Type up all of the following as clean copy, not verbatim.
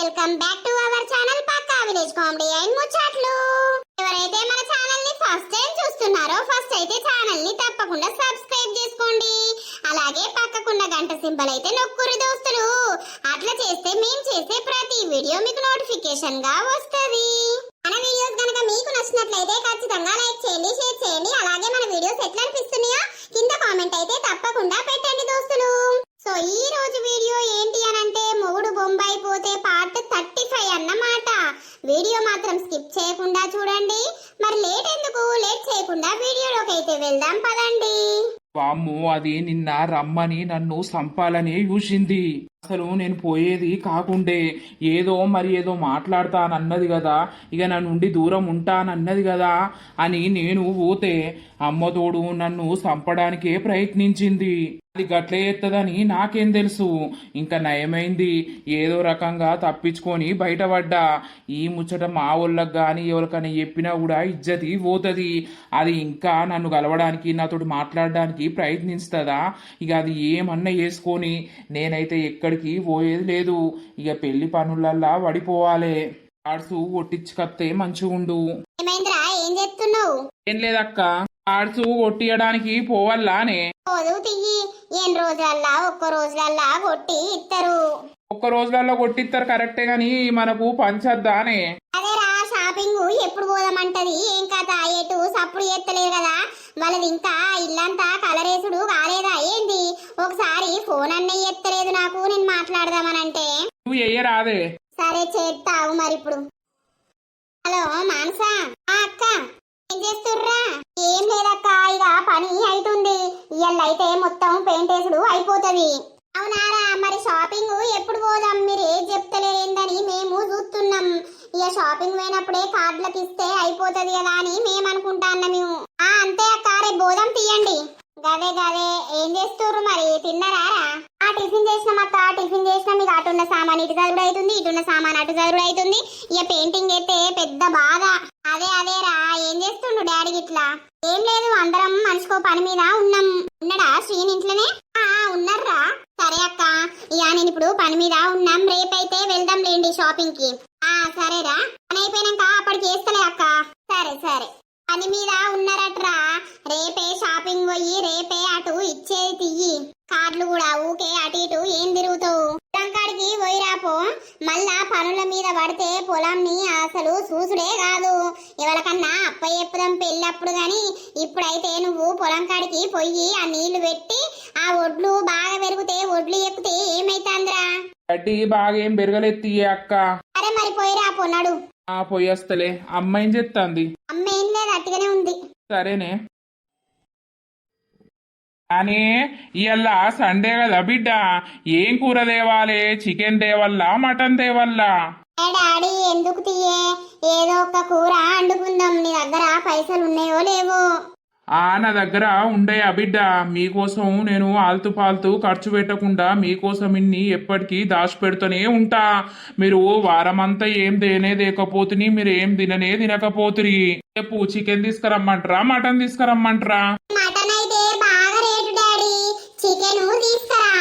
Welcome back to our channel పక్కా village comedy and ముచ్చట్లు. ఎవరైతే మన ఛానల్ ని ఫస్ట్ టైం చూస్తున్నారో ఫస్ట్ అయితే ఛానల్ ని తప్పకుండా సబ్స్క్రైబ్ చేసుకోండి. అలాగే పక్కకున్న గంట సింబల్ అయితే నొక్కురు దోస్తులు. అట్లా చేస్తే మేము చేసే ప్రతి వీడియో మీకు నోటిఫికేషన్ గా వస్తది. మన వీడియోస్ గనుక మీకు నచ్చినట్లయితే ఖచ్చితంగా లైక్ చేయండి, షేర్ చేయండి. అలాగే మన వీడియోస్ ఎట్లా అనిపిస్తున్నాయో కింద కామెంట్ అయితే తప్పకుండా పెట్టండి దోస్తులు. సో ఈ రోజు వీడియో ఏంటి అనంటే మొగుడు బొంబాయి పోతే పార్ట్ 35 అన్నమాట. వీడియో మాత్రం స్కిప్ చేయకుండా చూడండి. మరి లేట్ చేయకుండా వీడియోలోకి అయితే వెళ్దాం పదండి. వామ్మో, అది నిన్న రమ్మని నన్ను సంపాలని చూసింది. అసలు నేను పోయేది కాకుండే ఏదో మాట్లాడతానన్నది కదా, ఇక నా నుండి దూరం ఉంటానన్నది కదా అని నేను పోతే అమ్మతోడు నన్ను చంపడానికే ప్రయత్నించింది. అది గట్లే ఎత్తదని నాకేం తెలుసు. ఇంకా నయమైంది, ఏదో రకంగా తప్పించుకొని బయటపడ్డా. ఈ ముచ్చట మా వాళ్ళకి కానీ ఎవరికైనా చెప్పినా కూడా ఇజ్జతి పోతుంది. అది ఇంకా నన్ను కలవడానికి నాతోటి మాట్లాడడానికి ప్రయత్నిస్తుందా? ఇక అది ఏమన్నా చేసుకొని నేనైతే ఎక్కడికి పోయేది లేదు. ఇక పెళ్లి పనులల్లా పడిపోవాలి. ఆడ్సు కొట్టించుకత్తే మంచిగుండు. ఏం లేదక్క, ఆడ్సు కొట్టియడానికి పోవల్లానే. ఒక్క రోజులలో కొట్టిస్తారు కరెక్టే గాని మనకు పంచద్దానే. అదేరా షాపింగ్ ఎప్పుడు పోదామంటది, ఏం కథ ఎటు సప్పుడు ఎత్తలేదు కదా. వాళ్ళది ఇంకా ఇల్లంతా కలరేసుడు కాలేదా ఏంది? ఒకసారి ఫోన్ అన్నయ్య ఎత్తలేదు నాకు, నేను మాట్లాడదామనంటే. నువ్వు ఎయ్యరాదే. సరే చేస్తావు మరి ఇప్పుడు. హలో మానసా, అక్క ఏం చేస్తుర్రా? ఏం లేదక్క, ఇక పని అవుతుంది. ఇయ్యల్లైతే మొత్తం పెయింట్ వేసుడు అయిపోతుంది. అవునారా, మరి షాపింగ్ ఎప్పుడు పోదాం? మీరు ఏం చెప్తలేరేందని మేము చూస్తున్నాం. ఇక షాపింగ్ పోయినప్పుడే కార్డులకు ఇస్తే అయిపోతుంది కదా అని మేము అనుకుంటాన్నాం. మేము అంతే అక్క, రేపు పోదాం తీయండి. గదే ఏం చేస్తుర్రు మరి? తిన్నారా? టిఫిన్ చేసినాం అక్క, టిఫిన్ చేసినాం. ఇక అటున్న సామాన్ ఇటు చదువుడు అవుతుంది, ఇటున్న సామాన్ అటు చదువుడు అవుతుంది. ఇక పెయింటింగ్ అయితే పెద్ద బాధ. అదేరా ఏం చేస్తుండు డాడీ ఇట్లా? ఏం లేదు, అందరం మనిషికో పని మీద ఉన్నాం. ఉన్నాడా శ్రీని ఇంట్లోనే? ఉన్నారా? సరే అక్క, ఇక నేను ఇప్పుడు పని మీద ఉన్నాం. రేపైతే వెళ్దాం లేండి షాపింగ్ కి. సరేరా, పని అయిపోయినాక అప్పటికి వేస్తలే అక్క. సరే పని మీద ఉన్నారట్రా. రేపే షాపింగ్ పోయి రేపే అటు ఇచ్చేది తియ్యి. కార్లు కూడా ఊకే అటు ఇటు ఏం తిరుగుతావు? పొలం కాడికి పోయిరాపో. మళ్ళా పనుల మీద పడితే పొలంని అసలు చూసుడే కాదు. ఎవరికన్నా అప్ప చెప్పుదాం పెళ్ళప్పుడు గాని, ఇప్పుడైతే నువ్వు పొలం కాడికి పోయి ఆ నీళ్లు పెట్టి ఆ ఒడ్లు బాగా పెరిగితే ఒడ్లు ఎక్కితే ఏమైతుందిరా? గడ్డి బాగా ఏం పెరగలెత్తి అక్క. సరే మరి పోయిరాపో, నడు. పోయేస్తలే. అమ్మ ఏం చెప్తాంది? అమ్మ ఏం లేదు, అట్టిగానే ఉంది. సరేనే. అని ఇవాళ సండే కదా బిడ్డ, ఏం కూర తేవాలి? చికెన్ తేవల్లా మటన్ తేవల్లా? డాడీ ఎందుకు తీయే, ఏదో ఒక కూర వండుకుందాం. నీ దగ్గర పైసలు ఉన్నాయో లేవో? నా దగ్గర ఉండయా బిడ్డ, మీకోసం నేను ఆల్తు పాల్తు ఖర్చు పెట్టకుండా మీకోసం ఇన్ని ఎప్పటికీ దాచిపెడుతూనే ఉంటా. మీరు వారమంతా ఏం దేకపోతుని, మీరు ఏం తినకపోతురి. రేపు చికెన్ తీసుకురమ్మంటారా మటన్ తీసుకురమ్మంటారా? మటన్ అయితే బాగా రేటు డాడీ, చికెన్ తీసుకురా.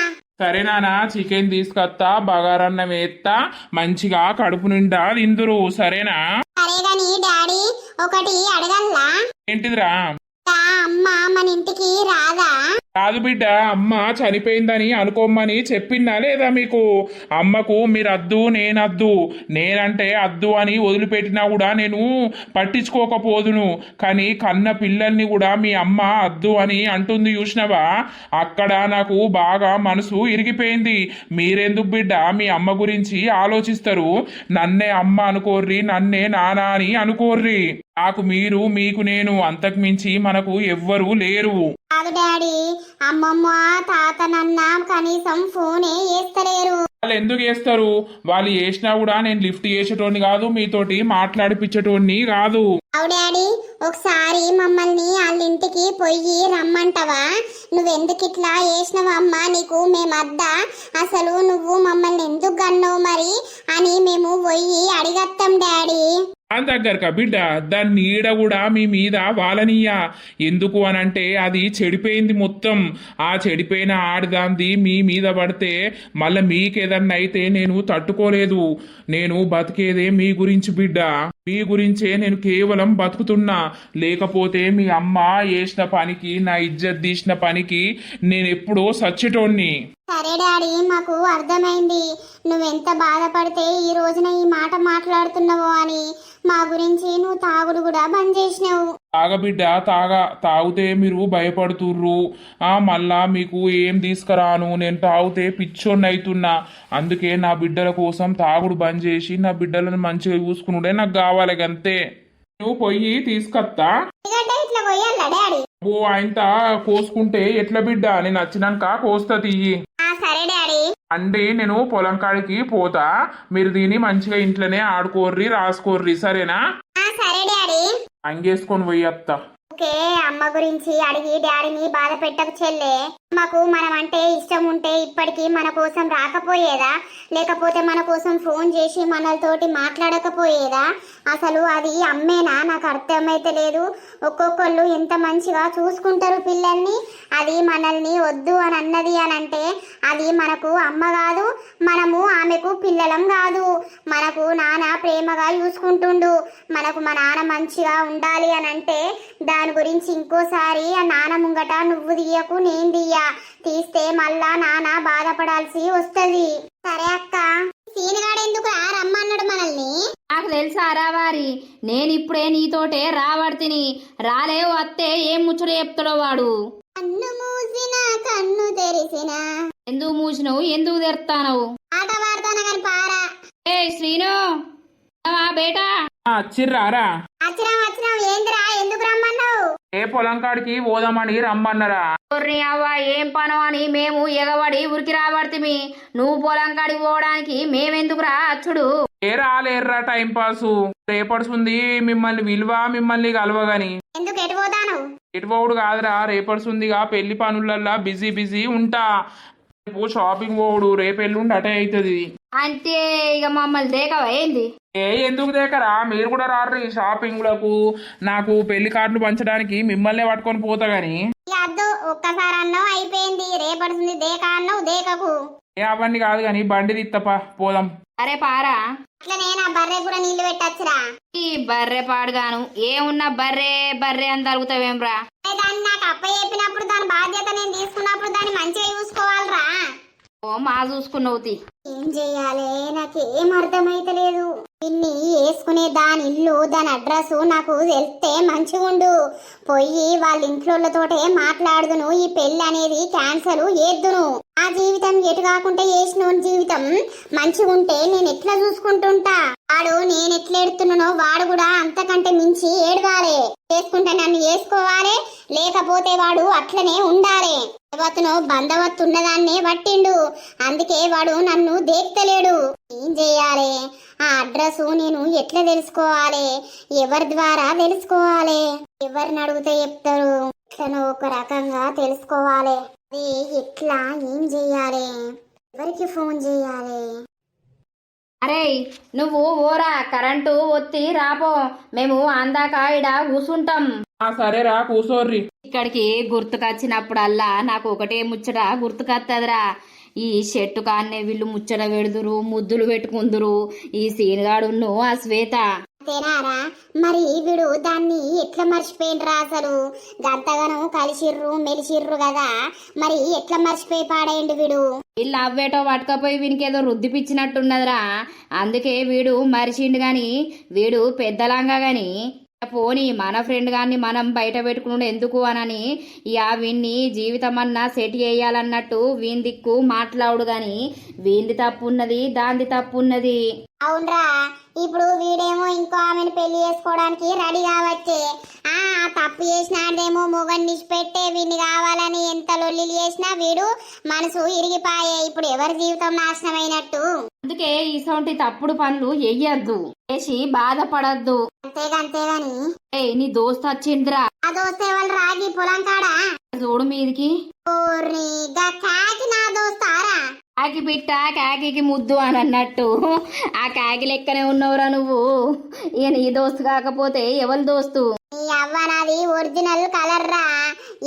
సరే నానా, చికెన్ తీసుకొస్తా, బగారన్నం వేస్తా, మంచిగా కడుపు నిండా తిందురు. సరేనా? సరే గాని డాడీ, ఒకటి అడగల్లా? ఏంటిదిరా? అమ్మ మన ఇంటికి రాదా? రాదు బిడ్డ, అమ్మ చనిపోయిందని అనుకోమని చెప్పిందా లేదా మీకు? అమ్మకు మీరు అద్దు నేనద్దు, నేనంటే అద్దు అని వదిలిపెట్టినా కూడా నేను పట్టించుకోకపోదును. కానీ కన్న పిల్లల్ని కూడా మీ అమ్మ అద్దు అని అంటుంది చూసినవా? అక్కడ నాకు బాగా మనసు ఇరిగిపోయింది. మీరెందుకు బిడ్డ మీ అమ్మ గురించి ఆలోచిస్తారు? నన్నే అమ్మ అనుకోర్రి, నన్నే నానా అని అనుకోర్రి. నాకు మీరు, మీకు నేను, అంతకు మించి మనకు ఎవ్వరూ లేరు. కాదు డాడీ, అమ్మమ్మ తాత నన్న కనీసం ఫోనే చేస్తలేరు. వాళ్ళు ఎందుకు చేస్తారు? వాళ్ళు చేసినా కూడా నేను లిఫ్ట్ చేసేటోని కాదు, మీతోటి మాట్లాడిపించేటోని కాదు. అవు డాడీ, ఒకసారి మమ్మల్ని వాళ్ళ ఇంటికి పొయ్యి రమ్మంటావా? నువ్వెందుకు ఇట్లా చేసినావు అమ్మా? నీకు మేమద్దా? అసలు నువ్వు మమ్మల్ని ఎందుకు గన్నావు మరి అని మేము పొయ్యి అడిగత్తాం డాడీ. దాని దగ్గరక బిడ్డ దాని నీడ కూడా మీ మీద వాలనీయ ఎందుకు అనంటే అది చెడిపోయింది మొత్తం. ఆ చెడిపోయిన ఆడిదాంది మీ మీద పడితే మళ్ళీ మీకేదన్నా అయితే నేను తట్టుకోలేదు. నేను బతికేదే మీ గురించి బిడ్డ, మీ గురించే నేను కేవలం బతుకుతున్నా. లేకపోతే మీ అమ్మ చేసిన పనికి, నా ఇజ్జత్ తీసిన పనికి నేను ఎప్పుడో సచ్చేటోణ్ణి. సరే డాడీ, మాకు అర్థమైంది నువ్వెంత బాధపడితే ఈ రోజున ఈ మాట మాట్లాడుతున్నావో అని. మా గురించి నువ్వు తాగుడు కూడా బంద్ చేసినావు. తాగబిడ్డ తాగితే మీరు భయపడుతుర్రు. మళ్ళా మీకు ఏం తీసుకురాను, నేను తాగితే పిచ్చోన్ని అవుతున్నా. అందుకే నా బిడ్డల కోసం తాగుడు బంద్ చేసి నా బిడ్డలను మంచిగా చూసుకునుడే నాకు కావాలి. అంతే. నువ్వు పొయ్యి తీసుకొస్తా. ఇట్లా పోయాలా డాడీ? ఓ ఆయనత కోసుకుంటే ఎట్లా బిడ్డ, నేను వచ్చినాక కోస్తా తీయి. సరే డాడీ. అండి నేను పొలం కాడికి పోతా, మీరు దీన్ని మంచిగా ఇంట్లోనే ఆడుకోర్రి, రాసుకోర్రి, సరేనా? సరే డాడీ. అంగేసుకొని పోయత్తా. ఓకే, అమ్మ గురించి అడిగి డాడీని బాధ పెట్టకు చెల్లే. అమ్మకు మనం అంటే ఇష్టం ఉంటే ఇప్పటికీ మన కోసం రాకపోయేదా? లేకపోతే మన కోసం ఫోన్ చేసి మనతోటి మాట్లాడకపోయేదా? అసలు అది అమ్మేనా? నాకు అర్థమైతే లేదు. ఒక్కొక్కళ్ళు ఎంత మంచిగా చూసుకుంటారు పిల్లల్ని. అది మనల్ని వద్దు అని అన్నది అని అంటే అది మనకు అమ్మ కాదు, మనము ఆమెకు పిల్లలం కాదు. మనకు నాన్న ప్రేమగా చూసుకుంటుండు. మనకు మా నాన్న మంచిగా ఉండాలి అని అంటే దాని గురించి ఇంకోసారి ఆ నాన్న ముంగట నువ్వు తీయకు, నేను తీయ. తీస్తే మళ్ళా నాన్న బాధపడాల్సి వస్తది. సరే అక్క. సీనుగాడు ఎందుకు రమ్మన్నాడు మనల్ని? నాకు తెలుసారా వారి, నేనిప్పుడే నీతోటే రావడితిని. రాలే వస్తే ఏం ముచ్చట చెప్తాడో వాడు. కన్ను మూసిన కన్ను తెరిసిన. ఎందుకు మూసినవు, ఎందుకు తెరుతానవు? ఆట పాడతాను కానీ పారా. ఏ శ్రీను బేటా, వచ్చిర్రారా? వచ్చినాం. ఏందిరా, ఎందుకు రమ్మన్నావు? ఏ పొలం కాడికి పోదామని రమ్మన్నారా? అవ్వ ఏం పనో అని మేము ఎగబడి ఉరికి రాబడితిమి. నువ్వు పొలం కాడికి పోవడానికి మేమెందుకు రా అచ్చుడు? రాలేర్రా టైం పాసు. రేపడుసుంది మిమ్మల్ని విలువ, మిమ్మల్ని కలవగాని. ఎందుకు ఎటు పోతాను? ఎటుపోవుడు కాదురా, రేపడుసుందిగా పెళ్లి పనులల్లా బిజీ ఉంటా. రేపు షాపింగ్ పోవుడు, రేపు ఎల్లుండి అటే అవుతుంది. అంటే ఇక మమ్మల్ని దేకవా ఏంది? ఎందుకు దేకరా, మీరు కూడా రారు షాపింగ్లకు. నాకు పెళ్లి కార్డులు పంచడానికి మిమ్మల్నే పట్టుకొని పోతా గాని. అద్దు, ఒక్కసారి అన్నావు అయిపోయింది. రేపడుతుంది దేక అన్నావు, దేకకు. అవన్నీ కాదు గాని బండి తిత్తపా పోదాం. అరే పారా, అట్లా నేను ఆ బర్రె కూడా నీళ్లు పెట్టచ్చురా. ఈ బర్రె పాడుగాను ఏమున్నా బర్రె బర్రె అని తలుగుతావేమ్రా? దాన్ని నాకు అప్ప చెప్పినప్పుడు దాని బాధ్యత నేను తీసుకున్నప్పుడు దాన్ని మంచిగా చూసుకోవాలరా. ఓ మా చూసుకున్నావుతి. ఏం చెయ్యాలి, నాకేం అర్థమైతలేదు. ఇన్ని వేసుకునే దాని ఇల్లు, దాని అడ్రస్ నాకు తెలిస్తే మంచిగుండు. పోయి వాళ్ళ ఇంట్లోతోటే మాట్లాడుదును. ఈ పెళ్లి అనేది క్యాన్సల్ చేద్దును. ఆ జీవితం ఎటు కాకుండా చేసిన జీవితం మంచిగుంటే నేను ఎట్లా చూసుకుంటుంటా. వాడు నేను ఎట్లా ఎడుతున్నానో వాడు కూడా అంతకంటే మించి ఏడవాలి. చేసుకుంటే నన్ను చేసుకోవాలి, లేకపోతే వాడు అట్లనే ఉండాలి. దేవతను బంధవత్తు ఉన్నదాన్నే పట్టిండు. అందుకే వాడు నన్ను దేక్తలేడు. ఏం చెయ్యాలి? ఆ అడ్రస్ నేను ఎట్లా తెలుసుకోవాలి? ఎవరి ద్వారా తెలుసుకోవాలి? ఎవరిని అడిగితే చెప్తారు? ఎట్లనో ఒక రకంగా తెలుసుకోవాలి. అది ఎట్లా, ఏం చెయ్యాలి, ఎవరికి ఫోన్ చెయ్యాలి? అరే నువ్వు ఓరా, కరెంటు ఒత్తి రాపో. మేము అందాక ఇడ కూసుంటాం. సరేరా కూసోర్రి. ఇక్కడికి గుర్తుకొచ్చినప్పుడల్లా నాకు ఒకటే ముచ్చట గుర్తుకొత్తదిరా. ఈ చెట్టు కాన్నే వీళ్ళు ముచ్చట పెడుదురు, ముద్దులు పెట్టుకుందురు. ఈ సీనుగాడును ఆ శ్వేత. తేనారా, మరి వీడు దాన్ని ఎట్లా మర్చిపోయినరా? అసలు గంతగానం కలిసిర్రు మెలిసిర్రు కదా, మరి ఎట్లా మర్చిపోయి పాడేయండి వీడు? వీళ్ళు అవ్వేటో పట్టుకపోయి వీనికి ఏదో రుద్దిపిచ్చినట్టున్నదిరా. అందుకే వీడు మరిచిండు గాని, వీడు పెద్దలాంగా గాని పోనీ మన ఫ్రెండ్ గాన్ని మనం బయట పెట్టుకున్నాడు ఎందుకు అనని ఇక వీన్ని జీవితం అన్నా సెట్ చేయాలన్నట్టు వీని దిక్కు మాట్లాడు గాని వీంది తప్పు ఉన్నది, దాంది తప్పు ఉన్నది. అవునరా, ఇప్పుడు వీడేమో ఇంకో ఆమెను పెళ్లి చేసుకోవడానికి రెడీ కావచ్చే. తప్పు చేసినాడేమో మొగన్ని పెట్టే వీడిని కావాలని ఎంత లొల్లిలు చేసినా వీడు మనసు ఇరిగిపాయే. ఇప్పుడు ఎవరి జీవితం నాశనం అయినట్టు. అందుకే ఈసొంటి తప్పుడు పనులు చెయ్యొద్దు, చేసి బాధపడద్దు. అంతేగాని నీ దోస్త్ వచ్చిందిరా. ఆ దోస్తే వాళ్ళు రాగి పొలం కాడా చూడు మీదికి. నా దోస్తారా? కాకి పిట్ట కాకి ముద్దు అని అన్నట్టు ఆ కాకి లెక్కనే ఉన్నవురా నువ్వు. ఇక నీ దోస్తు కాకపోతే ఎవరి దోస్తు? నీ అవ్వ నాది ఒరిజినల్ కలర్ రా.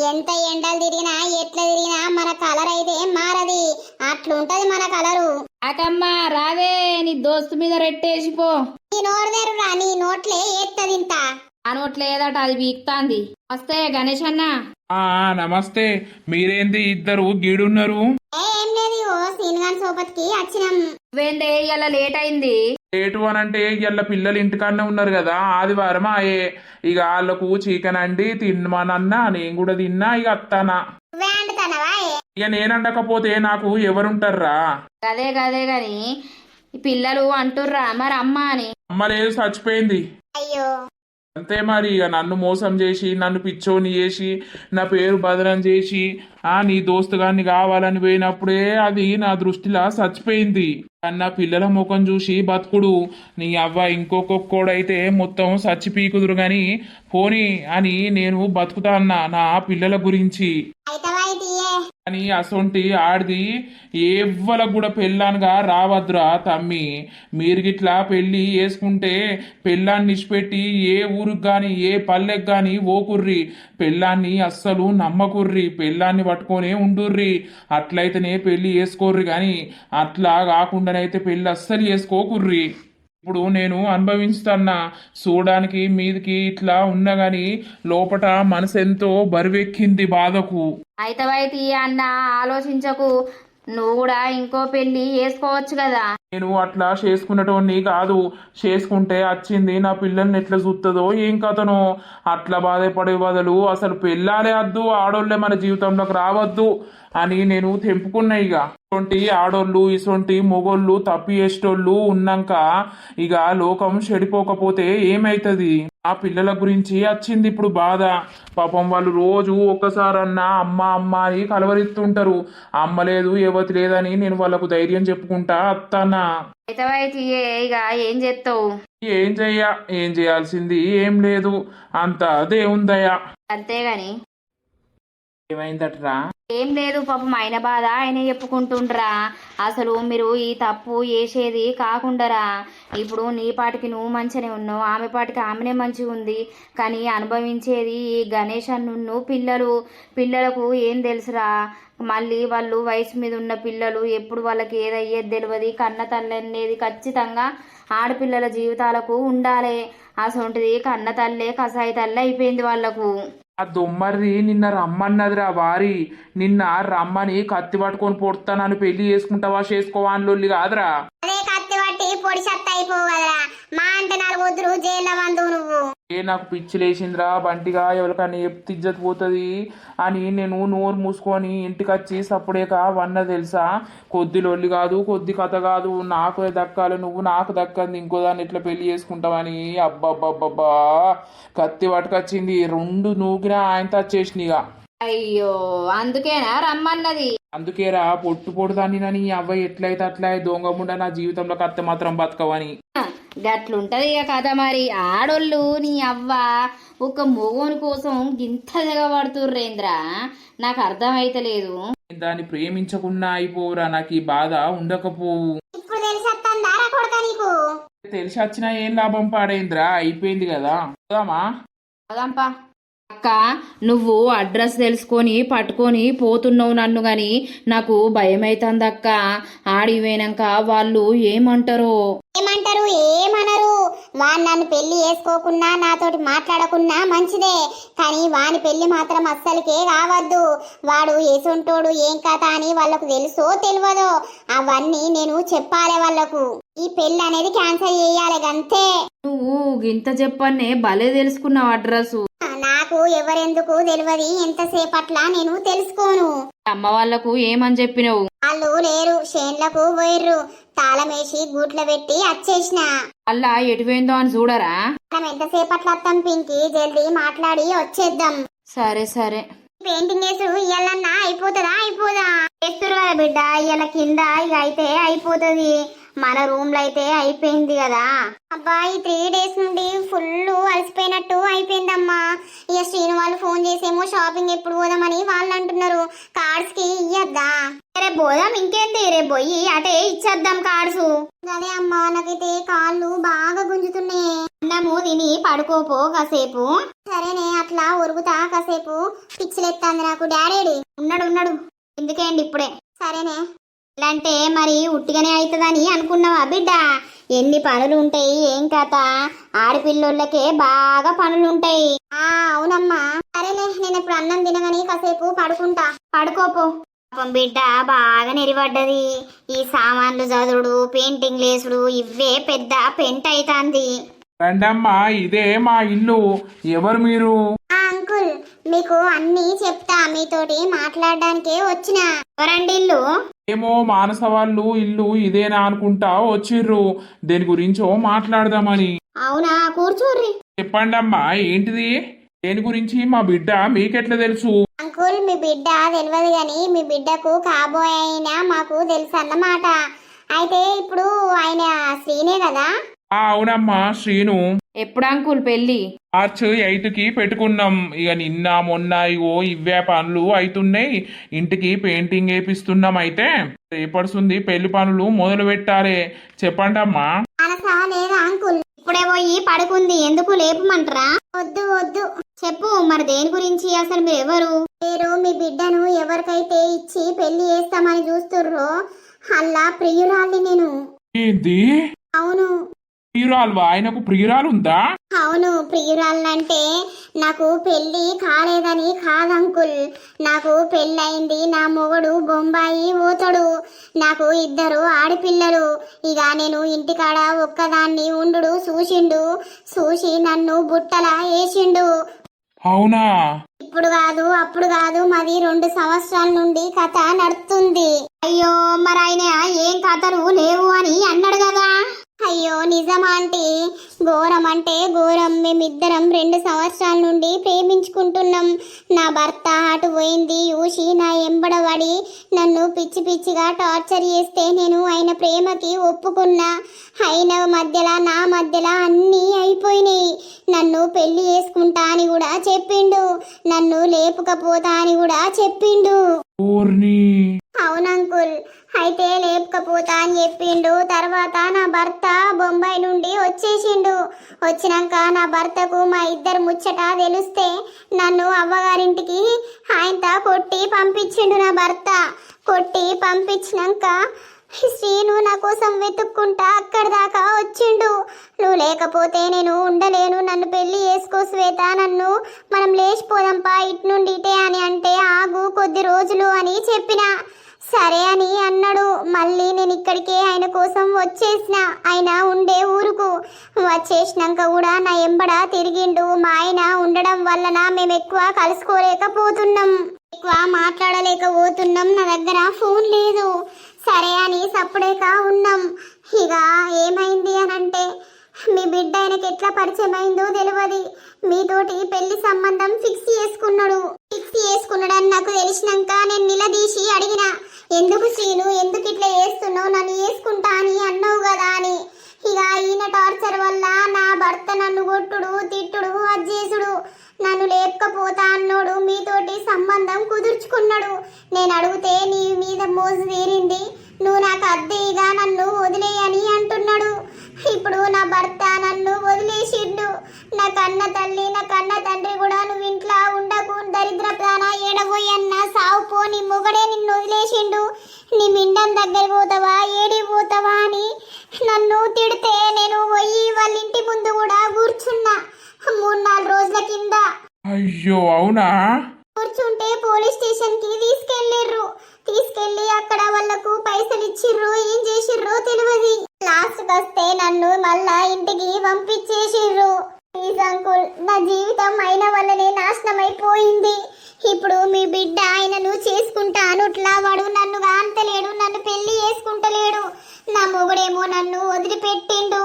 ఎంత ఎండలు తిరిగినా ఎట్లా తిరిగినా మన కలర్ అయితే మారది. అట్లుంటది మన కలరు. కాకమ్మ రావే, నీ దోస్తు మీద రెట్టేసిపో. నీ నోరు తెరురా, నీ నోట్లే ఎత్తదింత. ఆ నోట్లేదట, అది వీక్తాంది. వస్తే గణేష్ అన్న. నమస్తే. మీరేంది ఇద్దరు గీడున్నారు? ఏం లేదు, ఓ సీన్గాన్ సోపత్కి వచ్చినాం. నువ్వేందే ఇలా లేట్ అయింది? లేటు అని అంటే ఇవాళ పిల్లలు ఇంటికాడనే ఉన్నారు కదా, ఆదివారం ఆయే. ఇక వాళ్ళకు చికెన్ అండి తినమనన్నా, నేను కూడా తిన్నా. ఇక అత్తానా నువ్వే అంటున్నావా? ఇక నేను అండకపోతే నాకు ఎవరుంటారా? గదే గాని ఈ పిల్లలు అంటుర్రా మరి అమ్మ అని. అమ్మ లేదు, చచ్చిపోయింది. అయ్యో, అంతే మరి. ఇక నన్ను మోసం చేసి, నన్ను పిచ్చోని చేసి, నా పేరు బదనం చేసి, నీ దోస్తు గారిని కావాలని పోయినప్పుడే అది నా దృష్టిలో చచ్చిపోయింది. కానీ నా పిల్లల ముఖం చూసి బతుకుడు. నీ అవ్వ ఇంకొకొక్కడైతే మొత్తం చచ్చి పీకుదురు గాని పోని అని నేను బతుకుతా అన్నా నా పిల్లల గురించి. అని అసొంటి ఆడిది ఎవ్వలకు కూడా పెళ్ళానుగా రావద్దురా తమ్మి. మీరు గిట్లా పెళ్ళి వేసుకుంటే పెళ్ళాన్ని ఇచ్చిపెట్టి ఏ ఊరికి గాని ఏ పల్లెకి గాని ఓకుర్రి. పెళ్ళాన్ని అస్సలు నమ్మకుర్రి, పెళ్ళాన్ని పట్టుకొనే ఉండుర్రి. అట్లయితేనే పెళ్ళి వేసుకోర్రి గాని అట్లా కాకుండానైతే పెళ్ళి అస్సలు వేసుకోకుర్రి. ఇప్పుడు నేను అనుభవిస్తున్నా. చూడడానికి మీదికి ఇట్లా ఉన్నా గాని లోపట మనసు ఎంతో బరువెక్కింది బాధకు. అయితే అన్న ఆలోచించకు, నువ్వు కూడా ఇంకో పెళ్లి చేసుకోవచ్చు కదా. నేను అట్లా చేసుకునేటోని కాదు. చేసుకుంటే వచ్చింది నా పిల్లల్ని ఎట్లా చూస్తుందో ఏం కథనో. అట్లా బాధపడే బదులు అసలు పెళ్ళాలే వద్దు, ఆడోళ్ళే మన జీవితంలోకి రావద్దు అని నేను తెంపుకున్నా. ఇక ఇటువంటి ఆడోళ్ళు ఇటువంటి మొగోళ్ళు తప్పి చేసేటోళ్ళు ఉన్నాక ఇక లోకం చెడిపోకపోతే ఏమైతుంది? ఆ పిల్లల గురించి వచ్చింది ఇప్పుడు బాధ. పాపం వాళ్ళు రోజు ఒక్కసారన్నా అమ్మ అమ్మ అని కలవరిస్తుంటారు. అమ్మ లేదు ఎవతి లేదని నేను వాళ్ళకు ధైర్యం చెప్పుకుంటా అత్తానా. అయితే ఇక ఏం చేస్తావు? ఏం చేయాల్సింది ఏం లేదు, అంతా దేవుందయ్యా. అంతేగాని ఏమైందట్రా? ఏం లేదు, పాపం ఆయన బాధ ఆయన చెప్పుకుంటుండ్రా. అసలు మీరు ఈ తప్పు చేసేది కాకుండారా. ఇప్పుడు నీ పాటికి నువ్వు మంచిగానే ఉన్నావు, ఆమె పాటికి ఆమెనే మంచిగా ఉంది. కానీ అనుభవించేది ఈ గణేష్ అన్ను పిల్లలకు ఏం తెలుసురా. మళ్ళీ వాళ్ళు వయసు మీద ఉన్న పిల్లలు ఎప్పుడు వాళ్ళకి ఏదయ్యేది తెలియదు. కన్న తల్లి అనేది ఖచ్చితంగా ఆడపిల్లల జీవితాలకు ఉండాలి. అసొంటిది కన్న తల్లే కసాయి తల్లి అయిపోయింది వాళ్ళకు. ఆ దొమ్మర్రి నిన్న రమ్మన్నదిరా వారి. నిన్న రమ్మని కత్తి పట్టుకొని పొడతానని పెళ్లి చేసుకుంటావా చేసుకోవా అని లొల్లి కాదురా. అదే కత్తి పట్టి పొడి సత్త అయిపోవదరా. మా అంటే 4 వద్దురు జైల్లో వందు నువ్వు. నాకు పిచ్చి లేచిందిరా బంటిగా. ఎవరికన్నా ఎప్పుడు ఇజ్జత్ పోతుంది అని నేను నోరు మూసుకొని ఇంటికి వచ్చి సప్పుడేక వన్న తెలుసా. కొద్ది లొల్లి కాదు, కొద్ది కథ కాదు. నాకు దక్కాలి, నువ్వు నాకు దక్కంది, ఇంకో దాన్ని ఎట్లా పెళ్లి చేసుకుంటావని అబ్బబ్బబ్బబ్బా కత్తి పట్టుకొచ్చింది. 2 నూకినా ఆయన తచ్చేసినగా. అయ్యో, అందుకేనా రమ్మన్నది? అందుకేరా పొట్టు పొడుదాన్ని నని అవ్వ ఎట్లయితే అట్లా దొంగముండ నా జీవితంలో కత్తి మాత్రం బతకవని. గట్లుంటది ఇక కథ. మరి ఆడోళ్ళు నీ అవ్వ ఒక మొగోని కోసం గింత దిగబడుతుర్రేంద్రా, నాకు అర్థమైతలేదు. దాన్ని ప్రేమించకుండా అయిపోవురా, నాకు ఈ బాధ ఉండకపోవు. ఇప్పుడు తెలిసత్తందారా కొడతా నీకు? తెలిసి వచ్చినా ఏం లాభం పాడైందిరా, అయిపోయింది కదా. పోదామా? పోదాంపా. అక్క, నువ్వు అడ్రస్ తెలుసుకొని పట్టుకొని పోతున్నావు నన్ను గాని నాకు భయమైతుంది అక్క. ఆడిపోయినాక వాళ్ళు ఏమంటారో. ఏమనరు. వాడు నన్ను పెళ్లి చేసుకోకున్నా నాతోటి మాట్లాడకున్నా మంచిదే, కానీ వాని పెళ్లి మాత్రం అస్సలకే కావద్దు. వాడు ఏసుంటోడు ఏం కథ అని వాళ్ళకు తెలుసో తెలియదో అవన్నీ నేను చెప్పాలి వాళ్ళకు. ఈ పెళ్లి అనేది క్యాన్సిల్ చేయాలి గంతే. నువ్వు గింత చెప్పన్నే భలే తెలుసుకున్నావు అడ్రస్. నాకు ఎవరెందుకు తెలియదు, ఎంతసేపట్లా నేను తెలుసుకోను. అమ్మ వాళ్ళకు ఏమని చెప్పినవు? వాళ్ళు లేరు, చేన్లకు పోయిర్రు. తాళమేసి గూట్ల పెట్టి వచ్చేసిన. అల్లా ఎటుపోయిందో అని చూడరా. మనం ఎంతసేపట్లా వస్తాం పింకి, జల్దీ మాట్లాడి వచ్చేద్దాం. సరే సరే. పెయింటింగ్ వేసుడు ఇయ్యాలన్నా అయిపోతుందా? అయిపోదా? చేస్తురు కదా బిడ్డ, ఇయ్యాల కింద ఇక అయితే అయిపోతుంది. మన రూమ్ లో అయితే అయిపోయింది కదా. అబ్బా ఈ 3 days నుండి ఫుల్ అలసిపోయినట్టు అయిపోయిందమ్మా. ఇక శ్రీను వాళ్ళు ఫోన్ చేసేమో షాపింగ్ ఎప్పుడు పోదామని వాళ్ళు అంటున్నారు. కార్డ్స్ కి ఇయ్యద్దా? రేపు పోదాం, ఇంకేంది రేపు పోయి అటే ఇచ్చేద్దాం కార్డ్స్. అదే అమ్మా, నాకైతే కాళ్ళు బాగా గుంజుతున్నాయి. అన్నము తిని పడుకోపో కాసేపు. సరేనే, అట్లా ఒరుగుతా కాసేపు. పిచ్చిలెత్తాంది నాకు. డాడీ ఉన్నాడు ఎందుకేండి ఇప్పుడే? సరేనే. ఇలాంటే మరి ఉట్టిగానే అవుతుందని అనుకున్నావా బిడ్డ? ఎన్ని పనులు ఉంటాయి, ఏం కథ? ఆడపిల్లోళ్ళకే బాగా పనులుంటాయి. అవునమ్మా. సరేలే, నేను ఇప్పుడు అన్నం తినగాని కాసేపు పడుకుంటా. పడుకోపో. పాపం బిడ్డ బాగా నెరిపడ్డది. ఈ సామాన్లు చదువుడు, పెయింటింగ్ లేసుడు ఇవే పెద్ద పెంట అవుతాంది. రండమ్మా, ఇదే మా ఇల్లు. ఎవరు మీరు? అంకుల్, మీకు అన్ని చెప్తా. మీతోటి మాట్లాడడానికే వచ్చిన. ఎవరండి ఇల్లు? ఏమో మానస వాళ్ళు ఇల్లు ఇదేనా అనుకుంటా వచ్చిర్రు. దేని గురించో మాట్లాడదామని. అవునా, కూర్చోర్రి. చెప్పండమ్మా, ఏంటిది? దేని గురించి? మా బిడ్డ మీకెట్లా తెలుసు? అంకుల్, మీ బిడ్డ తెలియదు గాని మీ బిడ్డకు కాబోయే అయినా మాకు తెలుసు అన్నమాట. అయితే ఇప్పుడు ఆయన శ్రీనే కదా? అవునమ్మా, శ్రీను. ఎప్పుడు అంకుల్ పెళ్ళి? March 8కి పెట్టుకున్నాం. ఇక నిన్న మొన్న ఇగో ఇవే పనులు అవుతున్నాయి. ఇంటికి పెయింటింగ్ వేపిస్తున్నాం. అయితే రేపడుతుంది పెళ్లి పనులు మొదలు పెట్టారే. చెప్పండమ్మా. అనసా లేదా అంకుల్? ఇప్పుడే పోయి పడుకుంది, ఎందుకు లేపమంటారా? వద్దు చెప్పు. మరి దేని గురించి? అసలు మీరు ఎవరు? మీరు మీ బిడ్డను ఎవరికైతే ఇచ్చి పెళ్లి చేస్తామని చూస్తుర్రో అల్లా ప్రియురాలి నేను. ఏంది? అవును. ప్రియురాలు? ఆయనకు ప్రియురాలు ఉందా? అవును, ప్రియురాలంటే నాకు పెళ్లి కాలేదని కాదంకుల్. నాకు పెళ్ళయింది. నా మొగడు బొంబాయి పోతాడు. నాకు 2 ఆడపిల్లలు. ఇక నేను ఇంటికాడ ఒక్కదాన్ని ఉండు చూసి నన్ను బుట్టలా వేసిండు. అవునా? ఇప్పుడు కాదు అప్పుడు కాదు, మాది 2 సంవత్సరాల నుండి కథ నడుస్తుంది. అయ్యో, మరి ఆయన ఏం కథలు లేవు అని అన్నాడు కదా. అయ్యో నిజమా అంటే? ఘోరం అంటే ఘోరం. మేమిద్దరం 2 సంవత్సరాల నుండి ప్రేమించుకుంటున్నాం. నా భర్త అటు పోయింది చూసి నా ఎంబడబడి నన్ను పిచ్చిగా టార్చర్ చేస్తే నేను ఆయన ప్రేమకి ఒప్పుకున్నా. ఆయన మధ్యలో నా మధ్యలో అన్నీ అయిపోయినాయి. నన్ను పెళ్లి చేసుకుంటా అని కూడా చెప్పిండు. నన్ను లేపుకపోతా అని కూడా చెప్పిండు. అవునంకుల్, అయితే లేపుకపోతా అని చెప్పిండు. తర్వాత నా భర్త బొంబాయి నుండి వచ్చేసిండు. వచ్చినాక నా భర్తకు మా ఇద్దరు ముచ్చట తెలిస్తే నన్ను అవ్వగారింటికి ఆయనతో కొట్టి పంపించిండు. నా భర్త కొట్టి పంపించినాక శ్రీను నా కోసం వెతుక్కుంటా అక్కడి దాకా వచ్చిండు. నువ్వు లేకపోతే నేను ఉండలేను, నన్ను పెళ్లి చేసుకో శ్వేత, నన్ను మనం లేచిపోదాంపా ఇటు నుండి ఇటే అని అంటే ఆగు కొద్ది రోజులు అని చెప్పిన. సరే అని అన్నాడు. మళ్ళీ నేను ఇక్కడికే ఆయన కోసం వచ్చేసిన. ఆయన ఉండే ఊరుకు వచ్చేసినాక కూడా నా ఎంబడ తిరిగిండు. మా ఆయన ఉండడం వలన మేము ఎక్కువ కలుసుకోలేకపోతున్నాం, ఎక్కువ మాట్లాడలేకపోతున్నాం. నా దగ్గర ఫోన్ లేదు. సరే అని సప్పుడేక ఉన్నాం. ఇక ఏమైంది అని అంటే మీ బిడ్డ ఆయనకి ఎట్లా పరిచయం అయిందో తెలియదు. మీతోటి పెళ్లి సంబంధం ఫిక్స్ చేసుకున్నాడని నాకు తెలిసినాక నేను నిలదీసి అడిగిన, ఎందుకు శ్రీను, ఎందుకు ఇట్లా చేస్తున్నావు, నన్ను చేసుకుంటా అని అన్నావు కదా అని. ఇక ఈయన టార్చర్ వల్ల నా భర్త నన్ను కొట్టుడు తిట్టుడు అజ్జేసుడు, నన్ను లేపకపోతా అన్నాడు. మీతోటి సంబంధం కుదుర్చుకున్నాడు. నేను అడిగితే నీ మీద మోజు తీరింది, నువ్వు నాకు అద్దెగా నన్ను వదిలేయని అంటున్నాడు. ఇప్పుడు నా భర్త నన్ను వదిలేసిండు. నా కన్న తల్లి నా కన్న తండ్రి కూడా నువ్వు ఇంట్లో ఉండకు, దరిద్ర ప్రాణ ఏడబోయన్నా సావుపో, నీ మొగడే నిన్ను వదిలేసిండు, నీ మిండం దగ్గర పోతావా ఏడి పోతావా అని నన్ను తిడితే నేను పోయి వాళ్ళ ఇంటి ముందు కూడా కూర్చున్నా 3-4 రోజుల కింద. అయ్యో అవునా? కూర్చుంటే పోలీస్ స్టేషన్ కి తీసుకెళ్లి అక్కడ వాళ్ళకు పైసలు ఇచ్చిర్రు, ఏం చేసిర్రో తెలియదు. లాస్ట్ వస్తే నన్ను మళ్ళా ఇంటికి పంపించేసిర్రు. ప్లీజ్ అంకుల్, నా జీవితం అయిన వల్లనే నాశనం అయిపోయింది. ఇప్పుడు మీ బిడ్డ ఆయనను చేసుకుంటాను ఇట్లా వాడు నన్ను కాంతలేడు, నన్ను పెళ్లి చేసుకుంటలేడు. నా మొగుడేమో నన్ను వదిలిపెట్టిండు.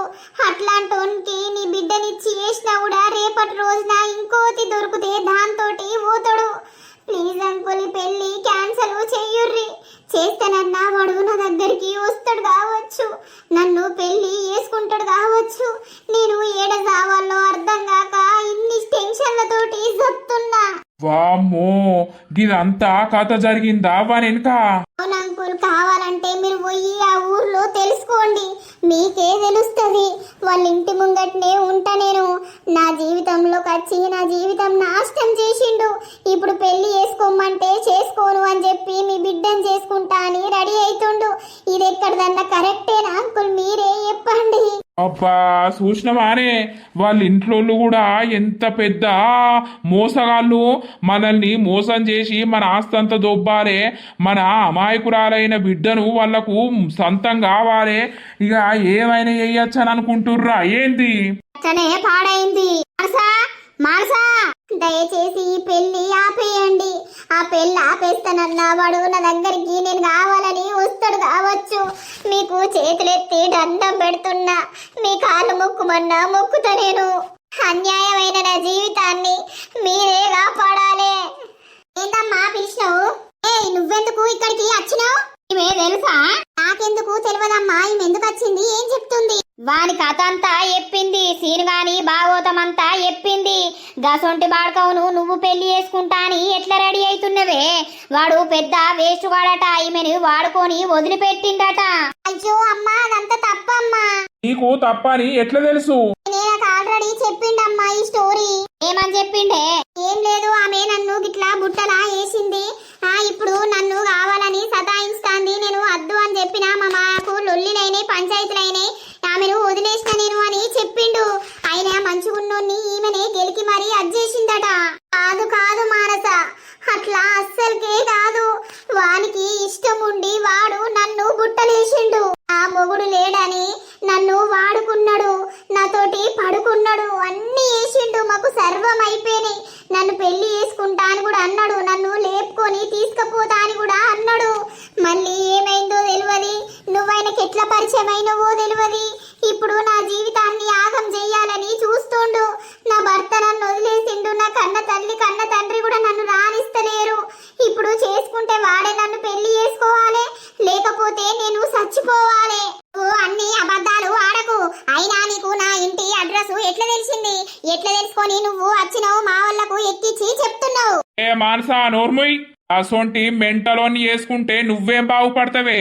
అట్లాంటోనికి నీ బిడ్డనిచ్చి చేసినా కూడా రేపటి రోజున ఇంకోటి దొరికితే దాంతోటి పోతాడు. ప్లీజ్ అంకుల్, పెళ్లి క్యాన్సల్ చెయ్యుర్రి. చేస్తానన్నా వాడు నా దగ్గరికి వస్తాడు కావచ్చు. కావచ్చు, నన్ను పెళ్లి చేసుకుంటాడు కావచ్చు. నేను ఏడ సావాలో అర్థం కాక ఇన్ని టెన్షన్లతోటి చెప్తున్నా. వామ్మో, గిదంతా కథ జరిగిందా వానెనక? అవును అంకుల్, కావాలంటే మీరు పోయి ఆ ఊర్లో తెలుసుకోండి, మీకే తెలుస్తుంది. వాళ్ళ ఇంటి ముంగట్నే ఉంటా నేను. నా జీవితంలోకి వచ్చి నా జీవితం నాశనం చేసిండు. ఇప్పుడు పెళ్లి చేసుకోమంటే చేసుకోను అని చెప్పి మీ బిడ్డను చేసుకుంటా అని రెడీ అవుతుండు. ఇది ఎక్కడదన్నా కరెక్టేనా అంకుల్? మీరే చెప్పండి. అబ్బా, చూసినవానే వాళ్ళ ఇంట్లోళ్ళు కూడా ఎంత పెద్ద మోసగాళ్ళు. మనల్ని మోసం చేసి మన ఆస్తంతా దొబ్బాలే, మన అమాయకురాలైన బిడ్డను వాళ్లకు సొంతం కావాలి. ఇక ఏమైనా చెయ్యొచ్చని అనుకుంటుర్రా ఏంది? అట్లనే పాడైంది. మానసా, దయచేసి ఈ పెళ్లి ఆపేయండి. ఆ పెళ్లి ఆపేస్తానన్నా వాడు నా దగ్గరికి నేను కావాలని వస్తాడు కావచ్చు. మీకు చేతులెత్తి దండం పెడుతున్నా, మీ కాళ్ళు మొక్కుమన్నా మొక్కుతా నేను. అన్యాయమైన నా జీవితాన్ని మీరే కాపాడాలి. ఏంటమ్మా పిలిచినావు? నువ్వెందుకు ఇక్కడికి వచ్చినావు? ఈమె తెలుసా? నాకెందుకు తెలియదమ్మా. ఈమె ఎందుకు వచ్చింది? ఏం చెప్తుంది? వాని కథ అంతా చెప్పింది, సీను గాని భాగవతమంతా చెప్పింది. గసొంటి బాడకవును నువ్వు పెళ్లి చేసుకుంటా అని ఎట్లా రెడీ అవుతున్నవే? వాడు పెద్ద వేస్ట్ వాడట, ఈమెను వాడుకొని వదిలిపెట్టిండట. అయ్యో అమ్మా, అదంతా తప్పమ్మా. నీకు తప్పని ఎట్లా తెలుసు? నేను ఆల్రెడీ చెప్పిండమ్మా ఈ స్టోరీ. ఏమని చెప్పిండే? ఏం లేదు, ఆమె నన్ను గిట్లా బుట్టలా వేసింది. ఇప్పుడు నన్ను కావాలని సతాయిస్తాంది. నేను వద్దు అని చెప్పినా మా మాకు లొల్లిలైనాయి, పంచాయతీలైనాయి. ఆమెను వదిలేసిన నేను అని చెప్పిండు. ఆయన మంచిగున్నోన్ని ఈమెనే గెలికి మరీ అజ్జేసిందట. కాదు కాదు మానస, అట్లా అస్సలకే కాదు. వానికి ఇష్టం ఉండి వాడు నన్ను బుట్టలేసిండు. ఆ మొగుడు లేడని నన్ను వాడుకున్నాడు, నాతోటి పడుకున్నాడు, అన్ని చేసిండు. మాకు సర్వం అయిపోయినాయి. నన్ను పెళ్లి చేసుకుంటా అని కూడా అన్నాడు, నన్ను లేపుకొని తీసుకుపోతా అని కూడా అన్నాడు. మళ్ళీ ఏమైందో తెలియదు, నువ్వైనకి ఎట్లా పరిచయం అయినవో తెలియదు. ఇప్పుడు నా జీవితాన్ని ఆగం చెయ్యాలని చూస్తుండు. నా భర్త నన్ను వదిలేసిండు. నా కన్న తల్లి కన్న తండ్రి కూడా నన్ను రానిస్తలేరు. ఇప్పుడు చేసుకుంటే వాడే నన్ను పెళ్లి చేసుకోవాలి, లేకపోతే నేను చచ్చిపోవాలి. అన్ని అబద్ధాలు ఆడకు. అయినా నీకు నా ఇంటి అడ్రస్ ఎట్లా తెలిసింది? ఎట్లా తెలుసుకొని నువ్వు వచ్చినావు మా వాళ్ళకు ఎక్కించి చెప్తున్నావు? ఏ మానసా, నోర్ముయ్. అసొంటి మెంటలోని చేసుకుంటే నువ్వేం బాగుపడతావే?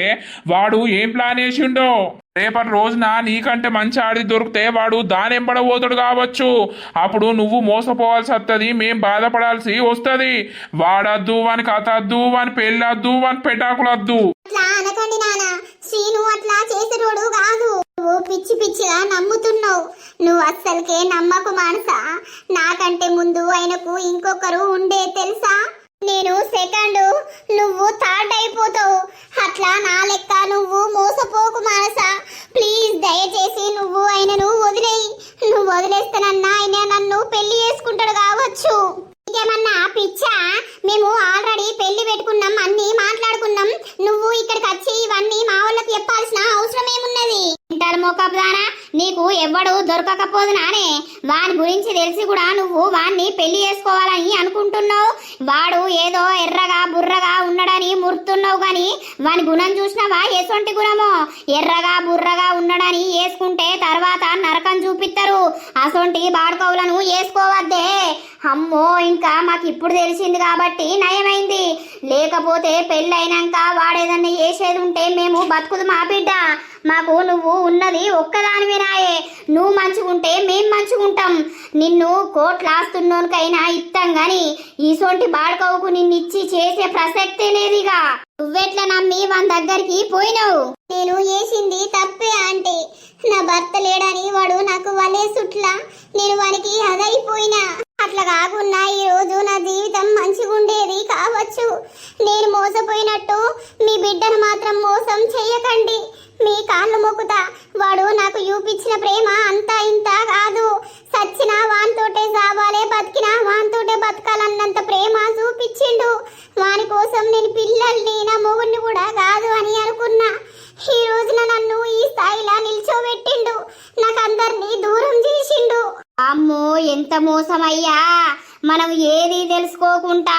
వాడు ఏం ప్లాన్ వేసిండో? రేపటి రోజున నీకంటే మంచి ఆడి దొరికితే వాడు దానెంబడబోతాడు కావచ్చు. అప్పుడు నువ్వు మోసపోవాల్సి వస్తుంది, మేం బాధపడాల్సి వస్తుంది. వాడద్దు, వాని కథద్దు, వాని పెళ్ళొద్దు, వాని పెటాకులద్దు. అట్లా అనకండి నాన్న. శ్రీను అట్లా చేసేటోడు కాదు. నువ్వు పిచ్చి పిచ్చిగా నమ్ముతున్నావు. నువ్వు అస్సలకే నమ్మకు మానస. నాకంటే ముందు ఆయనకు ఇంకొకరు ఉండే తెలుసా? నేను సెకండ్, నువ్వు థర్డ్ అయిపోతావు. అట్లా నా లెక్క నువ్వు మోసపోకు మానస. ప్లీజ్ దయచేసి నువ్వు ఆయనను వదిలేయి. నువ్వు వదిలేస్తానన్నా ఆయన నన్ను పెళ్లి చేసుకుంటాడు కావచ్చు. ఇంకేమన్నా పిచ్చా? మేము ఆల్రెడీ పెళ్లి పెట్టుకున్నాం, అన్ని మాట్లాడుకున్నాం. నువ్వు ఇక్కడికి వచ్చి ఇవన్నీ మా వాళ్ళకి చెప్పాల్సిన అవసరం ఏమున్నది? ఇంటర్ మోకపుదానా, నీకు ఎవ్వడు దొరకకపోదు నానే. వాని గురించి తెలిసి కూడా నువ్వు వాన్ని పెళ్లి చేసుకోవాలని అనుకుంటున్నావు. వాడు ఏదో ఎర్రగా బుర్రగా ఉన్నాడని ముర్తున్నావు గాని వాని గుణం చూసినావా? ఎసొంటి గుణమో. ఎర్రగా బుర్రగా ఉన్నాడని వేసుకుంటే తర్వాత నరకం చూపిస్తారు. అసొంటి బాడుకవులను వేసుకోవద్దే. అమ్మో, ఇంకా మాకు ఇప్పుడు తెలిసింది కాబట్టి నయమైంది. లేకపోతే పెళ్ళైనాక వాడేదన్నా చేసేది ఉంటే మేము బతుకుదు మా బిడ్డ. మాకు నువ్వు ఉన్నది ఒక్కదానివేనాయే. నువ్వు మంచిగుంటే మేం మంచిగుంటాం. నిన్ను కోట్లాస్తున్నోనికైనా ఇస్తాం గాని ఈసొంటి బాడుకవుకు నిన్నిచ్చి చేసే ప్రసక్తే లేదిగా. నువ్వెట్లా నమ్మి వాని దగ్గరికి పోయినావు? నేను చేసింది తప్పే అంటే. నా భర్త లేడని వాడు నాకు వలే సుట్లా, నేను వానికి అదైపోయినా. అట్లా కాకుండా ఈ రోజు నా జీవితం మంచిగుండేది కావచ్చు. నేను మోసపోయినట్టు మీ బిడ్డను మాత్రం మోసం చెయ్యకండి. మీ కాళ్ళు మొక్కుతా. వాడు నాకు చూపించిన ప్రేమ అంతా ఇంత కాదు. సచ్చినా వానితోటే సావాలే, బతికినా వానితోటే బతకాలన్నంత ప్రేమ చూపించిండు. వాని కోసం నేను పిల్లల్ని నా మొగుడిని కూడా కాదు అని అనుకున్నా. ఈ రోజున నన్ను ఈ స్థాయిలా నిల్చోబెట్టిండు. నాకు అందరినీ దూరం చేసిండు. అమ్మో, ఎంత మోసమయ్యా. మనం ఏది తెలుసుకోకుండా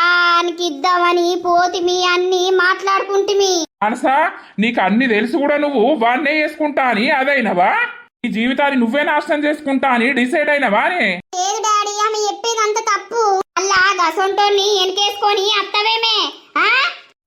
ఇద్దామని పోతిమి, అన్ని మాట్లాడుకుంటుమి. మానసా నీకు అన్ని తెలుసు కూడా నువ్వు వాన్నే చేసుకుంటా అని అదైనవా నీ జీవితాన్ని నువ్వే నాశనం చేసుకుంటా అని డిసైడ్ అయినవా అని లేదు డాడీ ఆమె చెప్పేది అంత తప్పు అల్లా గసొంటోని వెనకేసుకొని అత్తవేమే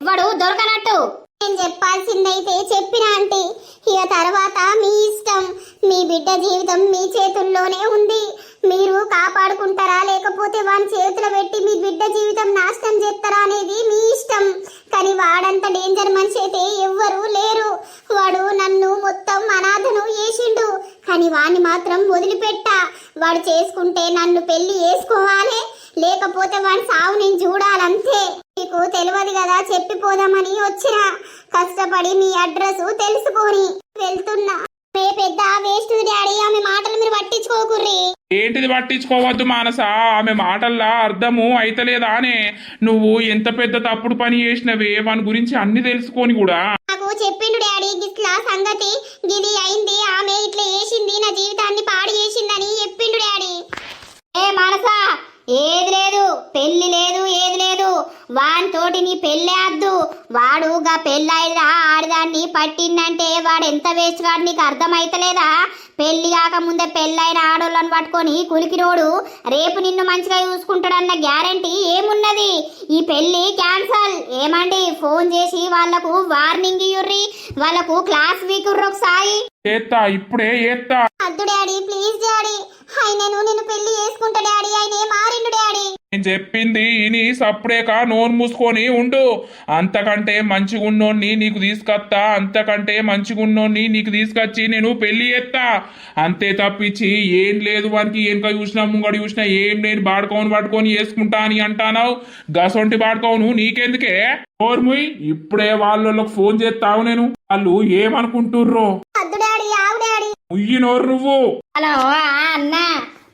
ఇవ్వడు దొరకనట్టు నేను చెప్పాల్సిందైతే చెప్పినా అంటే ఇక తర్వాత మీ ఇష్టం మీ బిడ్డ జీవితం మీ చేతుల్లోనే ఉంది మీరు కాపాడుకుంటారా లేకపోతే వాని చేతులు పెట్టి మీ బిడ్డ జీవితం నాశనం చేస్తారా అనేది మీ ఇష్టం కానీ వాడంత డేంజర్ మనిషి అయితే ఎవ్వరూ లేరు వాడు నన్ను మొత్తం అనాథను చేసిండు కానీ వాణ్ణి మాత్రం వదిలిపెట్టా వాడు చేసుకుంటే నన్ను పెళ్లి చేసుకోవాలి లేకపోతే వాడి సావు నేను చూడాలంతే మీకు తెలియదు కదా చెప్పిపోదామని వచ్చిన కష్టపడి మీ అడ్రస్ తెలుసుకొని వెళ్తున్నా మే పెద్ద వేస్ట్ డాడీ ఆమె మాటలు మీరు పట్టించుకోకుర్రి ఏంటిది పట్టించుకోవద్దు మానస ఆమె మాటల్లా అర్థము అయితలేదా అనే నువ్వు ఎంత పెద్ద తప్పుడు పని చేసినవే వాని గురించి అన్ని తెలుసుకొని కూడా నాకు చెప్పిండు డాడీ గిట్లా సంగతి గిది అయింది ఆమె ఇట్లా చేసింది నా జీవితాన్ని పాడు చేసిందని చెప్పిండు డాడీ ఏ మానసా ఏది లేదు పెళ్లి లేదు ఏది లేదు వానితోటి నీ పెళ్ళే అద్దు వాడు గా పెళ్ళైరా ఆడదాన్ని పట్టిందంటే వాడు ఎంత వేస్ట్ గాడు నీకు అర్థమైతలేదా పెళ్లి కాకముందే పెళ్ళైన ఆడోళ్ళని పట్టుకొని కులికినోడు రేపు నిన్ను మంచిగా చూసుకుంటాడన్న గ్యారంటీ ఏమున్నది ఈ పెళ్లి క్యాన్సల్ ఏమండి ఫోన్ చేసి వాళ్లకు వార్నింగ్ ఇయ్యుర్రి వాళ్ళకు క్లాస్ వీకుర్రు ఒకసారి ఏత్తా ఇప్పుడే ఏత్తా అద్దు డాడీ ప్లీజ్ డాడీ నేను పెళ్లి చేసుకుంటా డాడీ ఆయన మారిండు డాడీ నేను చెప్పింది ఇని సప్పుడేక నోరు మూసుకొని ఉండు అంతకంటే మంచిగున్నోన్ని నీకు తీసుకొస్తా అంతకంటే మంచిగున్నోన్ని నీకు తీసుకొచ్చి నేను పెళ్లి చేస్తా అంతే తప్పించి ఏం లేదు వానికి వెనుక చూసినా ముంగడి చూసినా ఏం నేను బాడుకోని పట్టుకొని వేసుకుంటా అని అంటానావు గసొంటి బాడుకోను నీకెందుకే నోర్ముయ్ ఇప్పుడే వాళ్ళకి ఫోన్ చేస్తావు నేను వాళ్ళు ఏమనుకుంటుర్రో అద్దు డాడీ ఆవు డాడీ ఉయ్యి నోరు నువ్వు హలో అన్న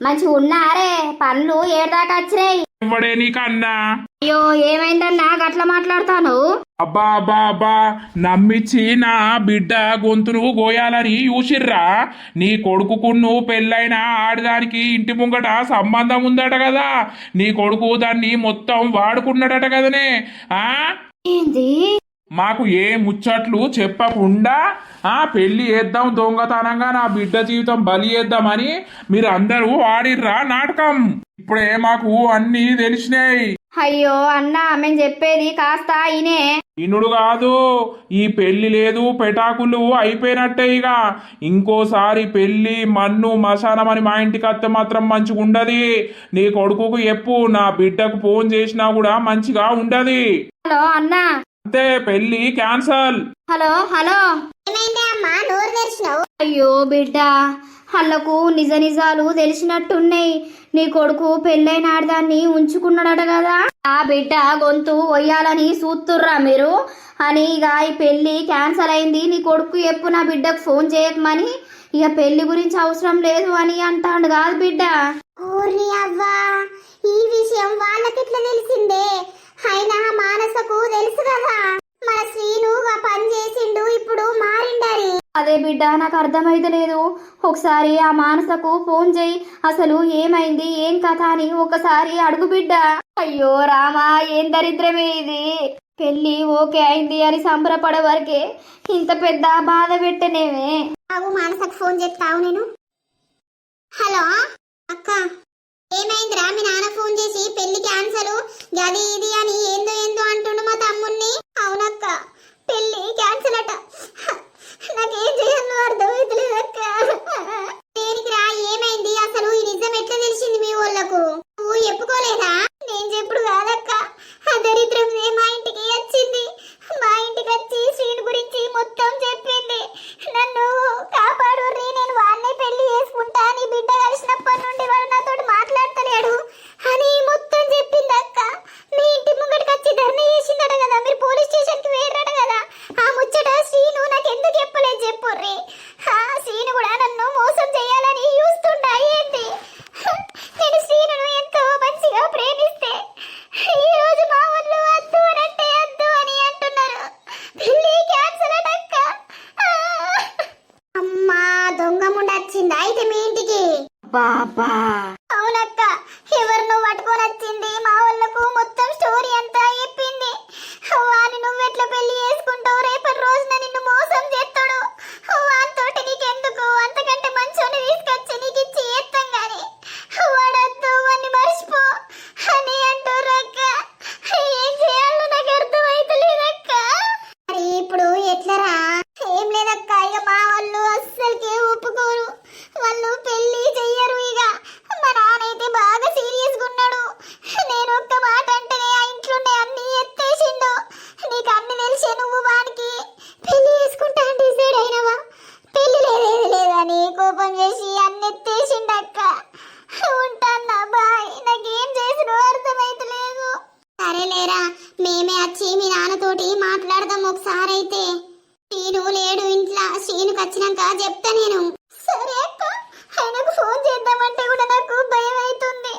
మంచిగా ఉన్నారే పనులు ఏడాకా వచ్చినాయి ఇవ్వడే నీకన్నా అయ్యో ఏమైందన్నా గట్ల మాట్లాడతాను అబ్బా అబ్బా అబ్బా నమ్మిచ్చి నా బిడ్డ గొంతును గోయాలని చూసిర్రా నీ కొడుకు నువ్వు పెళ్ళైన ఆడదానికి ఇంటి ముంగట సంబంధం ఉందట కదా నీ కొడుకు దాన్ని మొత్తం వాడుకున్నాడట కదనే ఆ ఏంది మాకు ఏ ముచ్చట్లు చెప్పకుండా పెళ్లి చేద్దాం దొంగతనంగా నా బిడ్డ జీవితం బలి చేద్దామని మీరు అందరూ ఆడిర్రా నాటకం ఇప్పుడే మాకు అన్ని తెలిసినాయి అయ్యో అన్న మేము చెప్పేది కాస్త ఇనే ఇనుడు కాదు ఈ పెళ్లి లేదు పెటాకులు అయిపోయినట్టే ఇక ఇంకోసారి పెళ్లి మన్ను మశానం అని మా ఇంటికి అత్తే మాత్రం మంచిగా ఉండదు నీ కొడుకుకు చెప్పు నా బిడ్డకు ఫోన్ చేసినా కూడా మంచిగా ఉండదు హలో అన్న అంతే పెళ్లి క్యాన్సల్ హలో హలో ఏమైంది అమ్మా నోరు తెరిచినావు అయ్యో బిడ్డ వాళ్ళకు నిజ నిజాలు తెలిసినట్టున్నాయి నీ కొడుకు పెళ్ళైన ఆడదాన్ని ఉంచుకున్నాడట కదా ఆ బిడ్డ గొంతు ఒయ్యాలని చూస్తుర్రా మీరు అని ఇక ఈ పెళ్లి క్యాన్సల్ అయింది నీ కొడుకు ఎప్పుడు నా బిడ్డకు ఫోన్ చేయకమని ఇక పెళ్లి గురించి అవసరం లేదు అని అంటాడు కాదు బిడ్డ ఓర్ని అవ్వా ఈ విషయం వాళ్ళకిట్లా తెలిసిందే అయినా మానసకు తెలుసు కదా మన శ్రీను పని చేసిండు ఇప్పుడు మారిండని అదే బిడ్డ నాకు అర్థమైతే లేదు ఒకసారి ఆ మానసకు ఫోన్ చేయి అసలు ఏమైంది ఏం కథ అని ఒకసారి అడుగు బిడ్డ అయ్యో రామా ఏం దరిద్రమే ఇది పెళ్లి ఓకే అయింది అని సంబరపడే వరకే ఇంత పెద్ద బాధ పెట్టనేమే బాబు మానసకు ఫోన్ చేస్తావు నేను హలో అక్క ఏమైందిరా మీ నాన్న ఫోన్ చేసి పెళ్లి క్యాన్సల్ గది ఇది అని ఏందో ఏందో అంటుండు మా తమ్ముణ్ణి అవునక్క పెళ్లి క్యాన్సల్ అట నాకేం చేయాలో అర్థమైతలేదు అక్క దేనికి రా ఏమైంది అసలు ఈ నిజం ఎట్లా తెలిసింది మీ వాళ్ళకు నువ్వు చెప్పుకోలేదా నేను చెప్పుడు కాదక్క ఆ దరిద్రం మా ఇంటికి వచ్చింది మా ఇంటికి వచ్చి శ్రీను గురించి మొత్తం చెప్పింది నన్ను కాపాడు నేను వాడిని పెళ్లి చేసుకుంటా నీ బిడ్డ కలిసినప్పటి నుండి వాడు నాతో మాట్లాడతలేడు అని మొత్తం చెప్పింది అక్క మీ ఇంటి ముంగడికి వచ్చి ధర్నా చేసిందట కదా మీరు పోలీస్ స్టేషన్ కి వేయరట కదా ఆ ముచ్చట శ్రీను నాకు ఎందుకు చెప్పలేదు చెప్పుర్రి శ్రీను కూడా నన్ను మోసం చేయాలని చూస్తుంటా ఏంటి నేను శ్రీను ఎంతో మంచిగా ప్రేమిస్తే ఈ రోజు మా ఊళ్ళో వద్దు అనంటే వద్దు అని అంటున్నారు పెళ్లి క్యాన్సల్ అటక్క అమ్మా దొంగ ముండ వచ్చింది అయితే మీ ఇంటికి బాబా అవునక్క ఎవరినో పట్టుకొని వచ్చింది మా వాళ్ళకు మొత్తం స్టోరీ అంతా చెప్పింది వాని నువ్వెట్లా పెళ్లి చేసుకుంటావు రేపటి ఒకసారి అయితే శ్రీను లేడు ఇంట్లో, శ్రీనుకి వచ్చినాక చెప్తా నేను. సరే అక్క, ఆయనకు ఫోన్ చేద్దామంటే కూడా నాకు భయం అవుతుంది.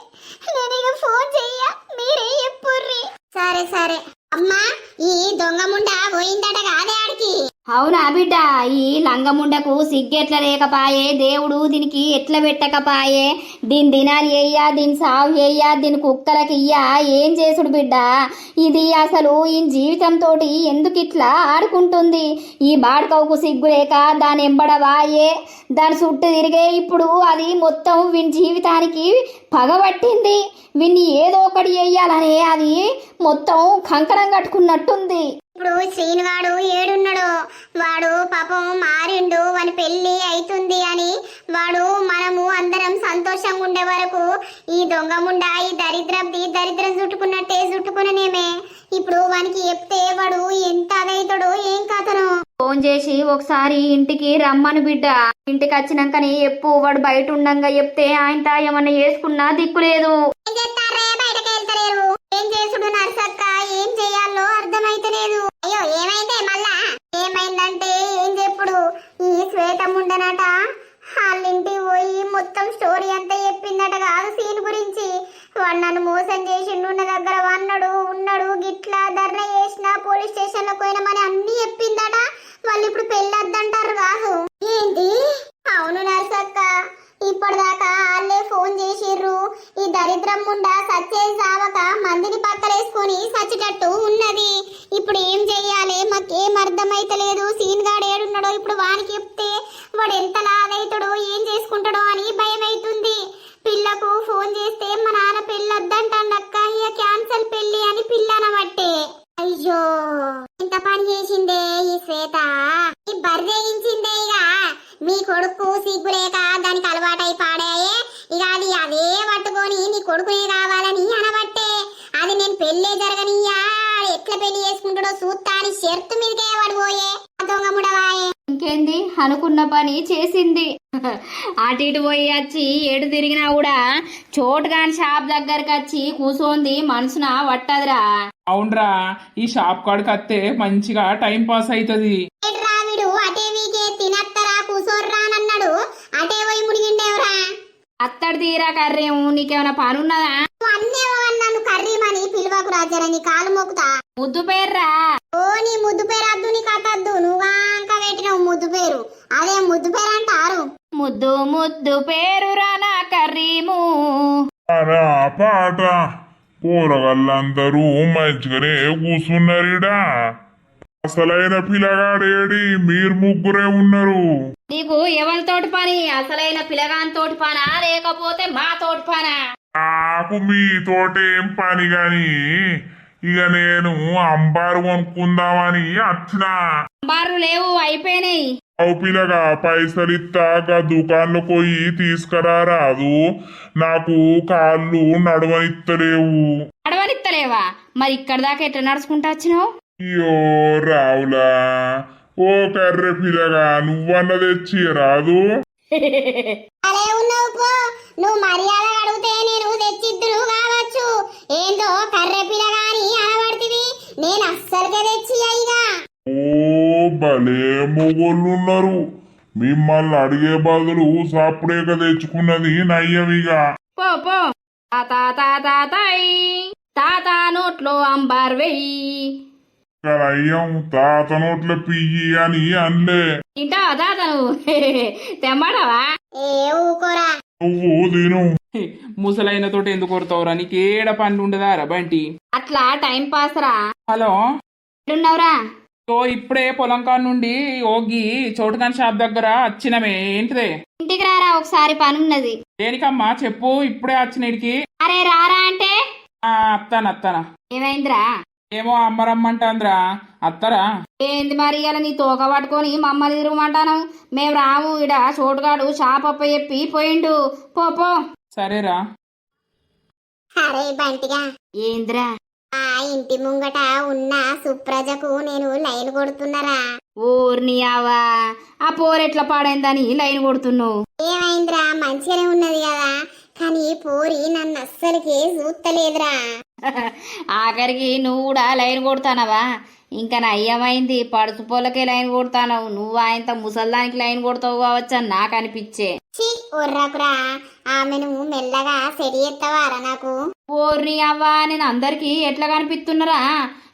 నేను ఇక ఫోన్ చెయ్య, మీరే చెప్పుర్రి. సరే సరే అమ్మా, ఈ దొంగ ముండ పోయిందట కాదే ఆడికి. అవునా బిడ్డ, ఈ లంగముండకు సిగ్గెట్ల లేకపాయే, దేవుడు దీనికి ఎట్లా పెట్టకపాయే, దీని దినాలు వేయ్యా, దీని సాగు వేయ్యా, దీని కుక్కలకి ఇయ్యా, ఏం చేసుడు బిడ్డ. ఇది అసలు ఈ జీవితంతో ఎందుకు ఇట్లా ఆడుకుంటుంది? ఈ బాడుకవుకు సిగ్గు లేక దాని ఎంబడవాయే, దాని చుట్టూ తిరిగే ఇప్పుడు అది మొత్తం వీని జీవితానికి పగబట్టింది. వీన్ని ఏదో ఒకటి వేయాలని అది మొత్తం కంకణం కట్టుకున్నట్టుంది. ఇప్పుడు శ్రీనుగాడు ఏడున్నాడు, వాడు పాపం మారిండు, వాని పెళ్లి అవుతుంది అని వాడు మనము అందరం సంతోషంగా ఉండే వరకు ఈ దొంగ ముండా ఈ దరిద్రం చుట్టుకున్నట్టే చుట్టుకునేమే. ఇప్పుడు వానికి చెప్తే వాడు ఎంత అదైతాడో ఏం కథను. ఫోన్ చేసి ఒకసారి ఇంటికి రమ్మను బిడ్డ. ఇంటికి వచ్చినాకని ఎప్పు వాడు బయట ఉండంగా చెప్తే ఆయనతో ఏమన్నా చేసుకున్నా దిక్కులేదు. ఏం చేస్తారే, బయటకు వెళ్తలేరు. ఏం చేసుడు నర్సక్క, ఏం చెయ్యాలో అర్థమైతలేదు. అయ్యో ఏమైందే మళ్ళా? ఏమైందంటే ఏం చెప్పుడు, ఈ శ్వేతం ఉండనట వాళ్ళింటికి పోయి మొత్తం స్టోరీ అంతా చెప్పిందట కాదు సీన్ గురించి. వాడు నన్ను మోసం చేసిండు, ఉన్న దగ్గర ఉన్నాడు గిట్లా ధర్నా చేసిన, పోలీస్ స్టేషన్ లో పోయినామని అన్ని చెప్పిందట. వాళ్ళు ఇప్పుడు పెళ్ళొద్దంటారు కాదు. ఏంటి? అవును నర్సక్క, ఇప్పటిదాకా వాళ్ళే ఫోన్ చేసిర్రు. ఈ దరిద్రం ముండా సచ్చే సావక మందిని పక్కలేసుకొని సచ్చేటట్టు ఉన్నది. ఇప్పుడు ఏం చెయ్యాలి మాకేం అర్థమైతలేదు. సీన్ గాడు ఏడున్నాడో ఇప్పుడు వానికి చెప్తే వాడు ఎంత లాదైతాడో ఏం చేసుకుంటాడో అని భయం అవుతుంది. పిల్లకు ఫోన్ చేస్తే మా నాన్న పెళ్ళొద్దంటాడక్క, ఇక క్యాన్సల్ పెళ్లి అని పిల్లనబట్టే. అయ్యో ఇంత పని చేసిందే ఈ శ్వేత, ఈ బర్రెగించిందే. ఇక మీ కొడుకు సిగ్గులేక దానికి అలవాటై పాడాయే, ఇక అది అదే పట్టుకొని నీ కొడుకునే కావాలని అనబట్టే. అది నేను పెళ్ళే జరగనియ్యా, ఎట్లా పెళ్లి చేసుకుంటాడో చూస్తా అని షర్తు మీదకే పడిపోయే దొంగముడవాయే. ఇంకేంది, అనుకున్న పని చేసింది. అటు ఇటు పోయి వచ్చి ఎటు తిరిగినా కూడా చోటుగాని షాప్ దగ్గరకు వచ్చి కూసోంది, మనసున పట్టదురా. అవునరా, ఈ షాప్ కాడికి వస్తే మంచిగా టైం పాస్ అవుతుంది. రావిడు అటే వీకే తినత్తరా కూసోర్రానన్నాడు, అటే పోయి ముడిగిండేవరా. అత్తడి తీరా కర్రేము, నీకేమైనా పని ఉన్నదా? నన్ను కర్రీమని పిలువకు రాజరా, నీ కాలు మొక్కుతా. ముద్దు పేర్రా. ఓ నీ ముద్దు పేరు అద్దు, నీ కథద్దు. నువ్వాంక పెట్టినావు ముద్దు పేరు, అదే ముద్దు పేరు అంటారు. ముద్దు ముద్దు పేరురా నా కర్రీము. అరా పాట పోరగాళ్ళందరూ మంచిగానే కూర్చున్నారిడా. అసలైన పిల్లగాడేడి, మీరు ముగ్గురే ఉన్నారు. నీకు ఎవరితోటి పని? అసలైన పిల్లగానితోటి పనా లేకపోతే మా తోటి పనా? నాకు మీతోటేం పని గాని, ఇక నేను అంబారు కొనుక్కుందామని వచ్చినా. అంబార్లు లేవు, అయిపోయినాయి. అవు పిల్లగా పైసలు ఇస్తాక దుకాణంలో పోయి తీసుకురారాదు, నాకు కాళ్ళు నడవనిత్తలేవు. అడవనిత్తలేవా? మరి ఇక్కడ దాకా ఎట్లా నడుచుకుంటా వచ్చినావు? అయ్యో రావులా, ఓ కర్రె పిల్లగా నువ్వన్న తెచ్చి రాదు. అలే ఉన్నావు పో, నువ్వు మర్యాద అడిగితే నేను తెచ్చిద్దును కావచ్చు. ఏందో కర్రె పిల్లగాని అనబడితివి, నేను అస్సలుకే తెచ్చి అయ్యా. ఓ భలే మొగోళ్ళున్నారు, మిమ్మల్ని అడిగే బదులు సప్పుడేక తెచ్చుకున్నది నయ్యవిగా. పో పో. తాత నోట్లో అంబార్ వెయ్యి. అయ్యం తాత నోట్ల పియ్యి అని అనలే. తింటావా తాత నువ్వు? తెమ్మడవా? ఏ ఊకోరా, నువ్వు తిను. ముసలైన తోటి ఎందుకు కొడతావురా? నీకేడ పని ఉండదా రా బంటి? అట్లా టైం పాస్ రా. హలో, ఎక్కడున్నావురా? ఇప్పుడే పొలం కాడ నుండి ఓగి చోటుగాని షాప్ దగ్గర వచ్చినమే. ఏంటిదే? ఇంటికి రారా, ఒకసారి పని ఉన్నది. దేనికమ్మా చెప్పు, ఇప్పుడే వచ్చినడికి. అరే రారా అంటే అత్తానా. ఏమైందిరా? ఏమో అమ్మరమ్మంటాంద్రా, అత్తరా? ఏంది మరి ఇలా నీ తోక పట్టుకొని మమ్మల్ని తిరగమంటాను? మేము రాము, ఇడ చోటుగాడు షాప్ అప్ప చెప్పి పోయిండు. పో పో. సరేరా. అరే బంటిగా, ఏందిరా? ఆ ఇంటి ముంగట ఉన్న సుప్రజకు నేను లైన్ కొడుతున్నారా. ఊర్ని అవ్వా, ఆ పోరెట్లా పాడైందని లైన్ కొడుతున్నావు? ఏమైందిరా, మంచిగానే ఉన్నది కదా, కానీ పోరి నన్ను అస్సలకే చూస్తలేదురా. ఆఖరికి నువ్వు కూడా లైన్ కొడతానవా? ఇంకా నయ్యమైంది, పడుచు పొలకే లైన్ కొడతానవు. నువ్వు ఆయనతో ముసల్దానికి లైన్ కొడతావు కావచ్చు అని నాకు అనిపించే. ఛీ ఒర్రాకురా, ఆమెను మెల్లగా సెడి ఎత్తవారా నాకు? ఓర్ని అవ్వా, నేను అందరికి ఎట్లా కనిపిస్తున్నారా?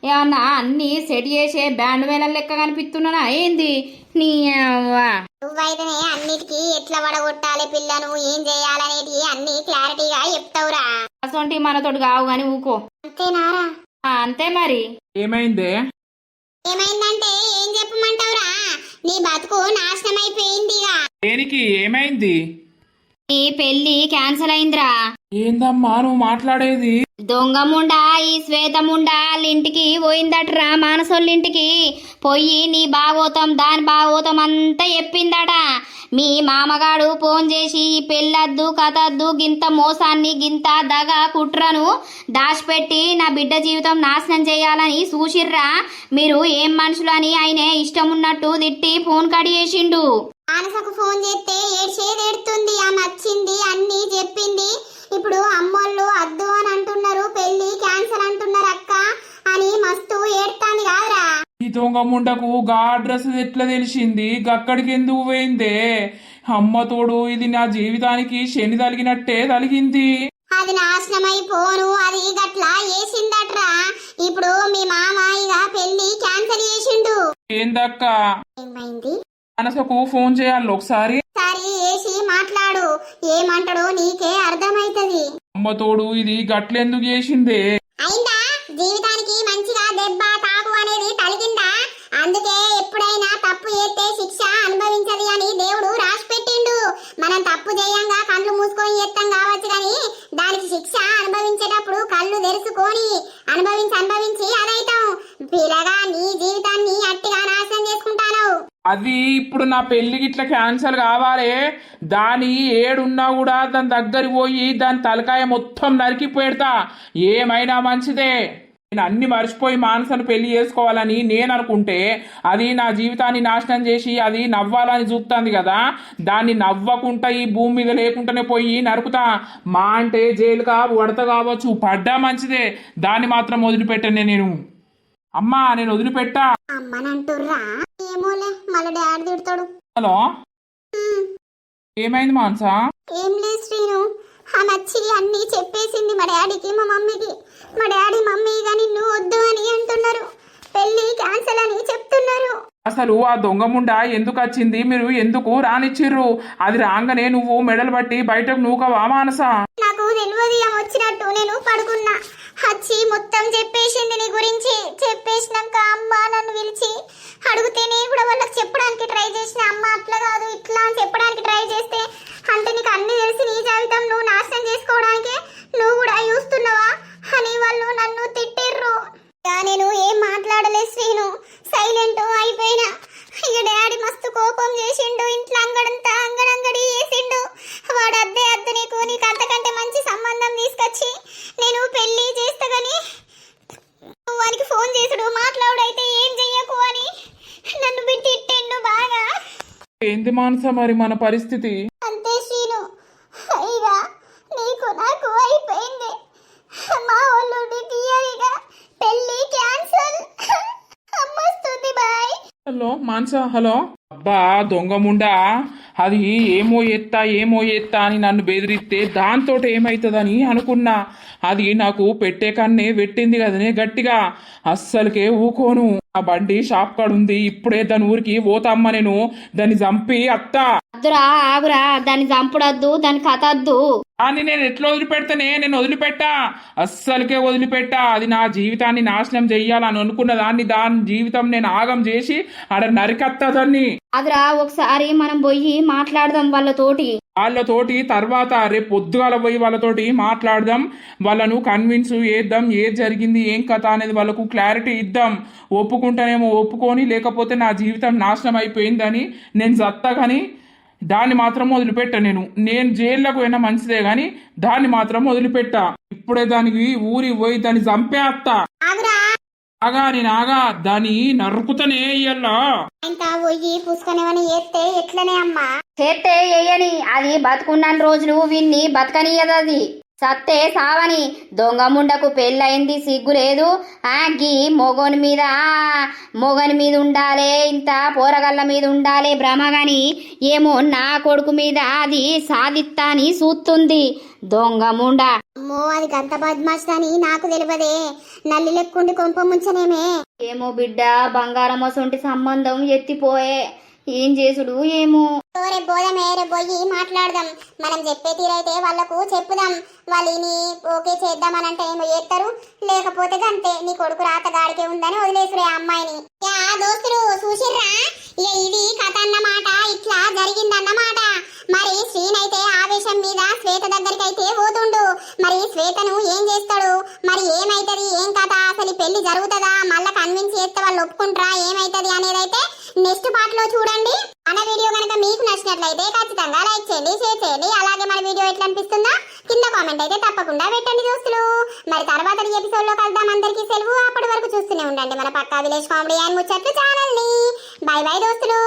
ఏమన్నా అన్ని సెట్ చేసే బ్యాండ్ మేళం లెక్క కనిపిస్తున్నానా ఏంది? నీ అవ్వా, నువ్వైతేనే అన్నిటికీ ఎట్లా వడగొట్టాలి పిల్లను, ఏం చేయాలనేది అన్ని క్లారిటీగా చెప్తావురా. అసొంటి మనతోటి కావు గాని ఊకో. అంతేనారా? అంతే మరి. ఏమైందే? ఏమైందంటే ఏం చెప్పమంటావురా? నీ బతుకు నాశనం అయిపోయిందిగా. దేనికి? ఏమైంది? నీ పెళ్లి క్యాన్సల్ అయిందిరా. ఏందమ్మా నువ్వు మాట్లాడేది? దొంగముండా ఈ శ్వేతముండా ఇంటికి పోయిందట్రా, మానసోళ్ళింటికి పోయి నీ బాగోతం దాని బాగోతం అంతా చెప్పిందట. మీ మామగాడు ఫోన్ చేసి ఈ పెళ్ళద్దు కథద్దు, గింత మోసాన్ని గింత దగా కుట్రను దాచిపెట్టి నా బిడ్డ జీవితం నాశనం చేయాలని చూసిర్రా. మీరు ఏం మనుషులు అని ఆయనే ఇష్టం ఉన్నట్టు తిట్టి ఫోన్ కట్ చేసిండు. మానసకు ఫోన్ చేస్తే ఏడ్చేదేడుతుంది. ఆమె వచ్చింది అన్ని చెప్పింది. ఇప్పుడు అమ్మోళ్ళు అద్దు అని అంటున్నారు, పెళ్లి క్యాన్సల్ అంటున్నారు అక్క అని మస్తు ఏడ్తాంది కాదురా. ఈ దొంగ ముండకు గా అడ్రస్ ఎట్లా తెలిసింది? గక్కడికి ఎందుకు పోయిందే? అమ్మ తోడు, ఇది నా జీవితానికి శని తలిగినట్టే తలిగింది. అది నాశనమైపోను, అది గట్లా వేసిందట్రా. ఇప్పుడు మీ మామ ఇక పెళ్లి క్యాన్సల్ చేసిండు. ఏందక్క? ఏమైంది? మనసకు ఫోన్ చేయాలి ఒకసారి. సరే వేసి మాట్లాడు, ఏమంటాడో నీకే అర్థమైతది. అమ్మ తోడు, ఇది గట్లెందుకు చేసిందే? అయిందా? జీవితానికి మంచిగా దెబ్బ తాకు అనేది తలిగిందా? అందుకే ఎప్పుడైనా తప్పు చేస్తే శిక్ష అనుభవించది అని దేవుడు రాసి పెట్టిండు. మనం తప్పు చేయంగా కళ్ళు మూసుకొని చేస్తాం కావచ్చు, కానీ దానికి శిక్ష అనుభవించేటప్పుడు కళ్ళు తెరుచుకొని అనుభవించి అదైతాం. పిల్లగా నీ జీవితాన్ని అట్టిగా నాశనం చేసుకుంటాను. అది ఇప్పుడు నా పెళ్లికి ఇట్లా క్యాన్సల్ కావాలి. దాని ఏడున్నా కూడా దాని దగ్గరికి పోయి దాని తలకాయ మొత్తం నరికి పెడతా. ఏమైనా మంచిదే. నేను అన్ని మర్చిపోయి మానసను పెళ్లి చేసుకోవాలని నేను అనుకుంటే అది నా జీవితాన్ని నాశనం చేసి అది నవ్వాలని చూస్తుంది కదా. దాన్ని నవ్వకుండా ఈ భూమి మీద లేకుండానే పోయి నరుకుతా. మా అంటే జైలుగా వడత కావచ్చు, పడ్డా మంచిదే. దాన్ని మాత్రం వదిలిపెట్టనే నేను. అమ్మా నేను వదిలిపెట్టా. అమ్మనంటుర్రా? ఏమోలే, మళ్ళీ డాడీ తిడతాడు. హలో, ఏమైంది మానసా? ఏం లేదు శ్రీను, ఆమె వచ్చి అన్ని చెప్పేసింది మా డాడీకి మా మమ్మీకి. మా డాడీ మమ్మీ గా నిన్ను వద్దు అని అంటున్నారు, పెళ్లి క్యాన్సల్ అని చెప్తున్నారు. అసలు ఆ దొంగముండా ఎందుకు వచ్చింది? మీరు ఎందుకు రానిచ్చిర్రు? అది రాగానే నువ్వు మెడలు బట్టి బయటకు నూకవా మానసా? నాకు తెలియదు ఆమె వచ్చినట్టు. నేను పడుకున్నా, వచ్చి మొత్తం చెప్పేసింది నీ గురించి. చెప్పేసినాక అమ్మ నన్ను పిలిచి అడిగితే నేను కూడా వాళ్ళకి చెప్పడానికి ట్రై చేసిన. అమ్మ అట్లా కాదు ఇట్లా అని చెప్పడానికి ట్రై చేస్తే, అంటే నీకు అన్ని తెలిసి నీ జీవితం నువ్వు నాశనం చేసుకోవడానికి నువ్వు కూడా చూస్తున్నావా అని వాళ్ళు నన్ను తిట్టిర్రు. నేను ఏం మాట్లాడలేదు శ్రీను, సైలెంట్ అయిపోయినా. ఇక డాడీ మస్తు కోపం చేసిండు, ఇంట్లో అంగడంగడి వేసిండు. వాడు అద్దు నీకు అంతకంటే మంచి సంబంధం తీసుకొచ్చి నేను పెళ్లి చేస్తా గాని నువ్వు వానికి ఫోన్ చేసుడు మాట్లాడైతే ఏం చెయ్యకు అని నన్ను బిట్టి ఇట్టిండు బాగా. ఏంది మానస మరి మన పరిస్థితి? అంతే శ్రీను, ఇక నీకు నాకు అయిపోయింది. మా వాళ్ళు తీయరిగా పెళ్లి క్యాన్సల్. అమ్మస్తుంది బాయ్. హలో మానస, హలో. అబ్బా దొంగముండా, అది ఏమో ఎత్తా అని నన్ను బెదిరిస్తే దాంతో ఏమవుతుందని అనుకున్నా. అది నాకు పెట్టే కన్నే పెట్టింది కదనే గట్టిగా. అస్సలకే ఊకోను. ఆ బండి షాప్ కాడుంది, ఇప్పుడే దాని ఊరికి పోతామ్మ. నేను దాన్ని చంపి అత్తా. అద్దురా ఆగురా, దాన్ని చంపుడద్దు, దాని కథ అద్దు. అని నేను ఎట్లా వదిలిపెడతానే? నేను వదిలిపెట్టా, అస్సలకే వదిలిపెట్టా. అది నా జీవితాన్ని నాశనం చెయ్యాలని అనుకున్న దాన్ని, దాని జీవితం నేను ఆగం చేసి ఆడ నరికత్తా దాన్ని. అదిరా, ఒకసారి మనం పోయి మాట్లాడదాం వాళ్ళతోటి. తర్వాత రేపు పొద్దుగాల పోయి వాళ్ళతోటి మాట్లాడదాం. వాళ్ళను కన్విన్స్ చేద్దాం, ఏది జరిగింది ఏం కథ అనేది వాళ్ళకు క్లారిటీ ఇద్దాం. ఒప్పుకుంటానేమో ఒప్పుకొని, లేకపోతే నా జీవితం నాశనం అయిపోయిందని నేను చత్తా. కానీ దాన్ని మాత్రం వదిలిపెట్టా. నేను జైల్లోకి పోయినా మంచిదే గాని దాన్ని మాత్రం వదిలిపెట్టా. ఇప్పుడే దానికి ఊరి పోయి దాన్ని చంపేస్తా. ఆగా దాన్ని నరుకుతనే ఇయ్యల్లా. ఇంకా పోయి పుసుకనేమని చేస్తే ఎట్లనే అమ్మా? చేస్తే వేయని, అది బతుకున్న రోజులు విన్ని బతకనియదు. అది సత్తే సావని దొంగ ముండకు పెళ్ళయింది సిగ్గు లేదు. గీ మొగోని మీద ఉండాలే, ఇంత పోరగల్ల మీద ఉండాలే భ్రమ గాని ఏమో నా కొడుకు మీద అది సాధిత్తా అని చూస్తుంది దొంగ ముండ. అమ్మో అది గంత బద్మాష్ అని నాకు తెలియదే. నల్లి లెక్కుండి కొంప ముంచనేమే. ఏమో బిడ్డ బంగారం వసంటి సంబంధం ఎత్తిపోయే ఏం చేసుడు ఏమో. రేపు పోదామే, రేపు పోయి మాట్లాడదాం. మనం చెప్పే తీరైతే వాళ్ళకు చెప్పుదాం. వాళ్ళని ఓకే చేద్దామనంటే ఏమో చేస్తారు, లేకపోతే గంతే నీ కొడుకు రాత గాడికే ఉందని వదిలేసురే ఆ అమ్మాయిని. దోస్తులు చూసిర్రా, ఇక ఇది కథ అన్నమాట, ఇట్లా జరిగిందన్నమాట. మరి శ్రీనైతే ఆవేశం మీద శ్వేత దగ్గరికి అయితే పోతుండు. మరి శ్వేతను ఏం చేస్తాడు, మరి ఏమైతది, ఏం కథ, అసలు పెళ్లి జరుగుతుందా, మళ్ళా కన్విన్స్ చేస్తే వాళ్ళు ఒప్పుకుంటారా, ఏమైతది అనేదైతే నెక్స్ట్ పార్ట్ లో చూడండి. మన వీడియో కనుక మీకు నచ్చినట్లయితే ఖచ్చితంగా లైక్ చేయండి, షేర్ చేయండి. అలాగే మన వీడియో ఎట్లా అనిపిస్తుందా కింద కామెంట్ అయితే తప్పకుండా పెట్టండి దోస్తులు. మరి తర్వాత ఎపిసోడ్ లో కలుద్దాం. అందరికీ సెలవు. అప్పటి వరకు చూస్తూనే ఉండండి మన పక్కా విలేజ్ కామెడీ అండ్ ముచ్చట్లు ఛానల్ ని. బై బై దోస్తులు.